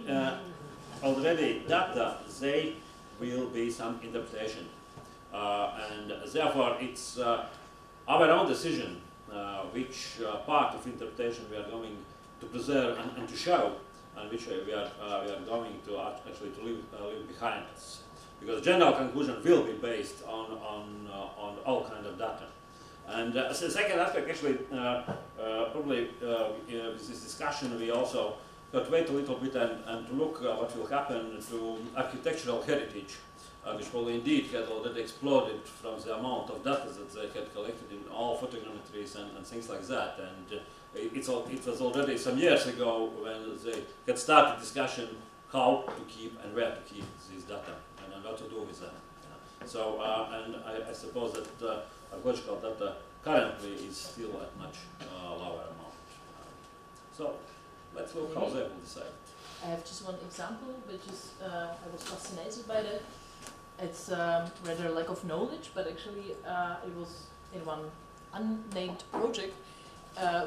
already data, they will be some interpretation. And therefore it's our own decision which part of interpretation we are going to preserve and to show, and which we are going to actually to leave behind us. Because general conclusion will be based on all kind of data. And the second aspect, actually, probably with this discussion, we also got to wait a little bit and to look what will happen to architectural heritage, which will indeed had already exploded from the amount of data that they had collected in all photogrammetries and things like that. And it was already some years ago when they had started discussion how to keep and where to keep this data and what to do with them. So, and I suppose that archaeological data currently is still at much lower amount. So let's look how they will decide. I have just one example, which is I was fascinated by that. It's rather lack of knowledge, but actually it was in one unnamed project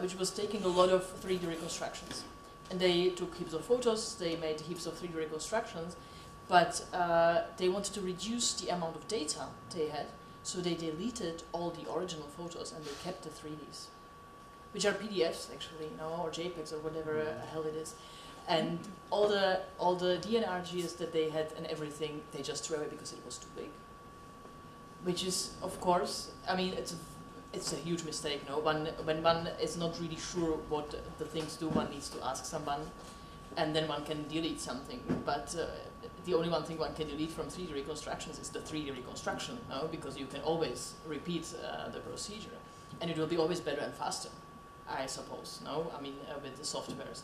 which was taking a lot of 3D reconstructions. And they took heaps of photos, they made heaps of 3D reconstructions, but they wanted to reduce the amount of data they had, so they deleted all the original photos and they kept the 3Ds, which are PDFs actually, you know, or JPEGs or whatever hell it is. And all the DNRGs that they had and everything, they just threw away because it was too big. Which is, of course, I mean, it's a huge mistake. No, when one is not really sure what the things do, one needs to ask someone, and then one can delete something. But the only one thing one can delete from 3D reconstructions is the 3D reconstruction, no? Because you can always repeat the procedure, and it will be always better and faster, I suppose. No, I mean with the softwares.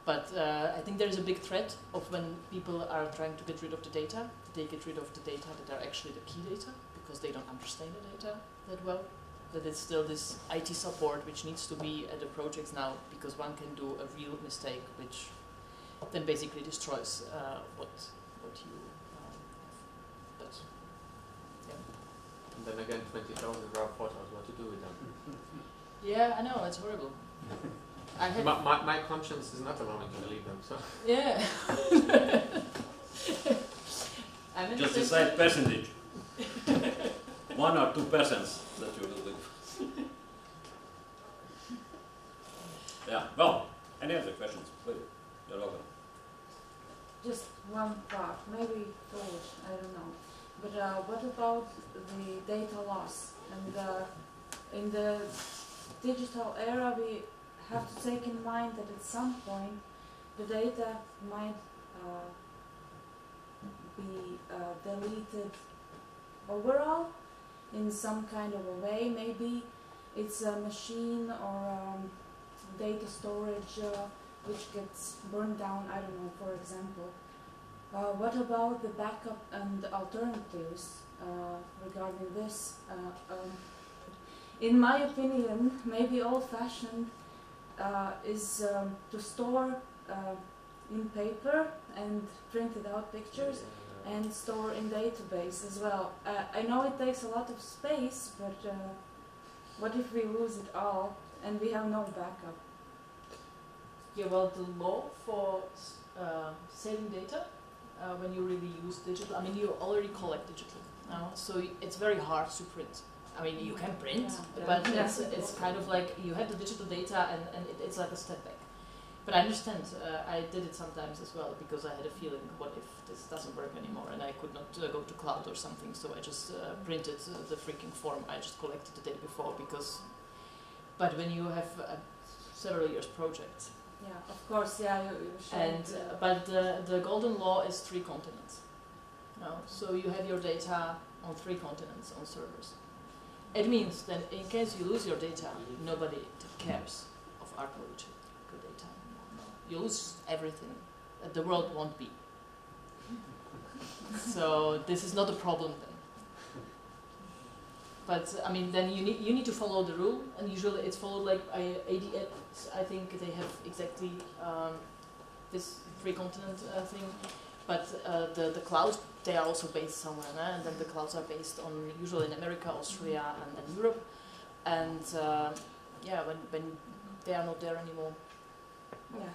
But I think there is a big threat of when people are trying to get rid of the data, they get rid of the data that are actually the key data, because they don't understand the data that well. That it's still this IT support which needs to be at the projects now, because one can do a real mistake which then basically destroys what you have. But, yeah. And then again, 20,000 raw photos, what to do with them? Yeah, I know, it's horrible. My conscience is not allowing to delete them, so. Yeah. Just decide percentage. 1 or 2% that you will leave. Yeah, well, any other questions? Please, you're welcome. Just one thought, maybe foolish, I don't know. But what about the data loss? And in the digital era, we have to take in mind that at some point the data might be deleted overall in some kind of a way. Maybe it's a machine or data storage which gets burned down, I don't know, for example. What about the backup and alternatives regarding this? In my opinion, maybe old-fashioned is to store in paper and printed out pictures and store in database as well. I know it takes a lot of space, but what if we lose it all and we have no backup? Yeah, well, the law for saving data, when you really use digital, I mean, you already collect digital now, so it's very hard to print. I mean, you can print, but it's kind of like you have the digital data and it's like a step back. But I understand, I did it sometimes as well, because I had a feeling, what if this doesn't work anymore and I could not go to cloud or something, so I just printed the freaking form I just collected the day before, because, but when you have several years projects. Yeah, of course, yeah, you should. And, but the golden law is 3 continents. No? So you have your data on 3 continents on servers. It means that in case you lose your data, nobody cares of archaeological data anymore. No. You lose everything. The world won't be. So this is not a problem then. But I mean, then you need to follow the rule, and usually it's followed like ADS. I think they have exactly this 3 continent thing. But the clouds, they are also based somewhere, and then the clouds are based on usually in America, Austria, and Europe. And yeah, when they are not there anymore. Yeah,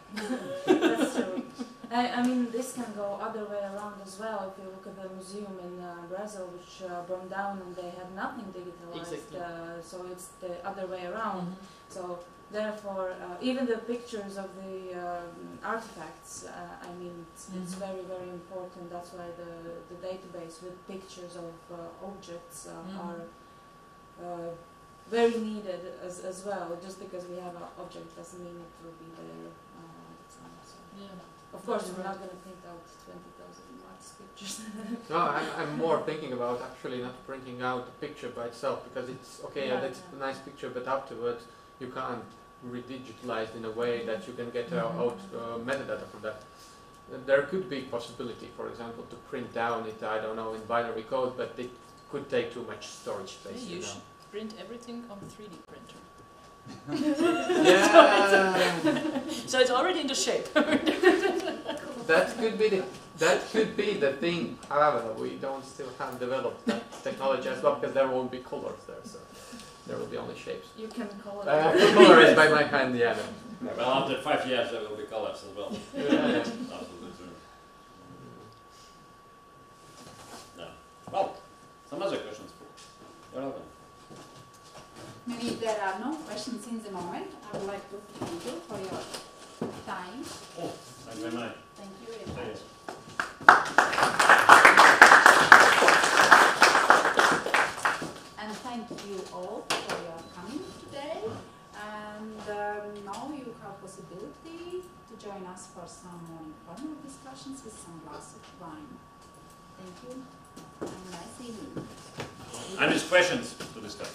that's true. I mean, this can go other way around as well. If you look at the museum in Brazil, which burned down and they had nothing digitalized, exactly. So it's the other way around. So therefore, even the pictures of the artifacts, I mean, it's very, very important. That's why the database with pictures of objects are very needed as well. Just because we have an object doesn't mean it will be there all the time. So. Of course, we're not going to print out 20,000 marks pictures. No, I'm more thinking about actually not printing out the picture by itself, because it's okay, that's a nice picture, but afterwards you can't redigitalize in a way that you can get out metadata from that. There could be possibility, for example, to print down it, I don't know, in binary code, but it could take too much storage space. You should print everything on a 3D printer. Yeah. So it's already in the shape. That could be the thing. However, we don't still have developed that technology as well, because there won't be colors there, so there will be only shapes. You can color Color is by my hand, yeah. No. Well, after 5 years there will be colors as well. Yeah. Absolutely true. Yeah. Well, some other questions. You're welcome. Maybe there are no questions in the moment. I would like to thank you for your time. Oh, thank you very much. Thank you very much. And thank you all for your coming today. And now you have possibility to join us for some more informal discussions with some glass of wine. Thank you and nice evening. And with questions to discuss.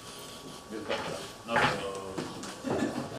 With Dr. Not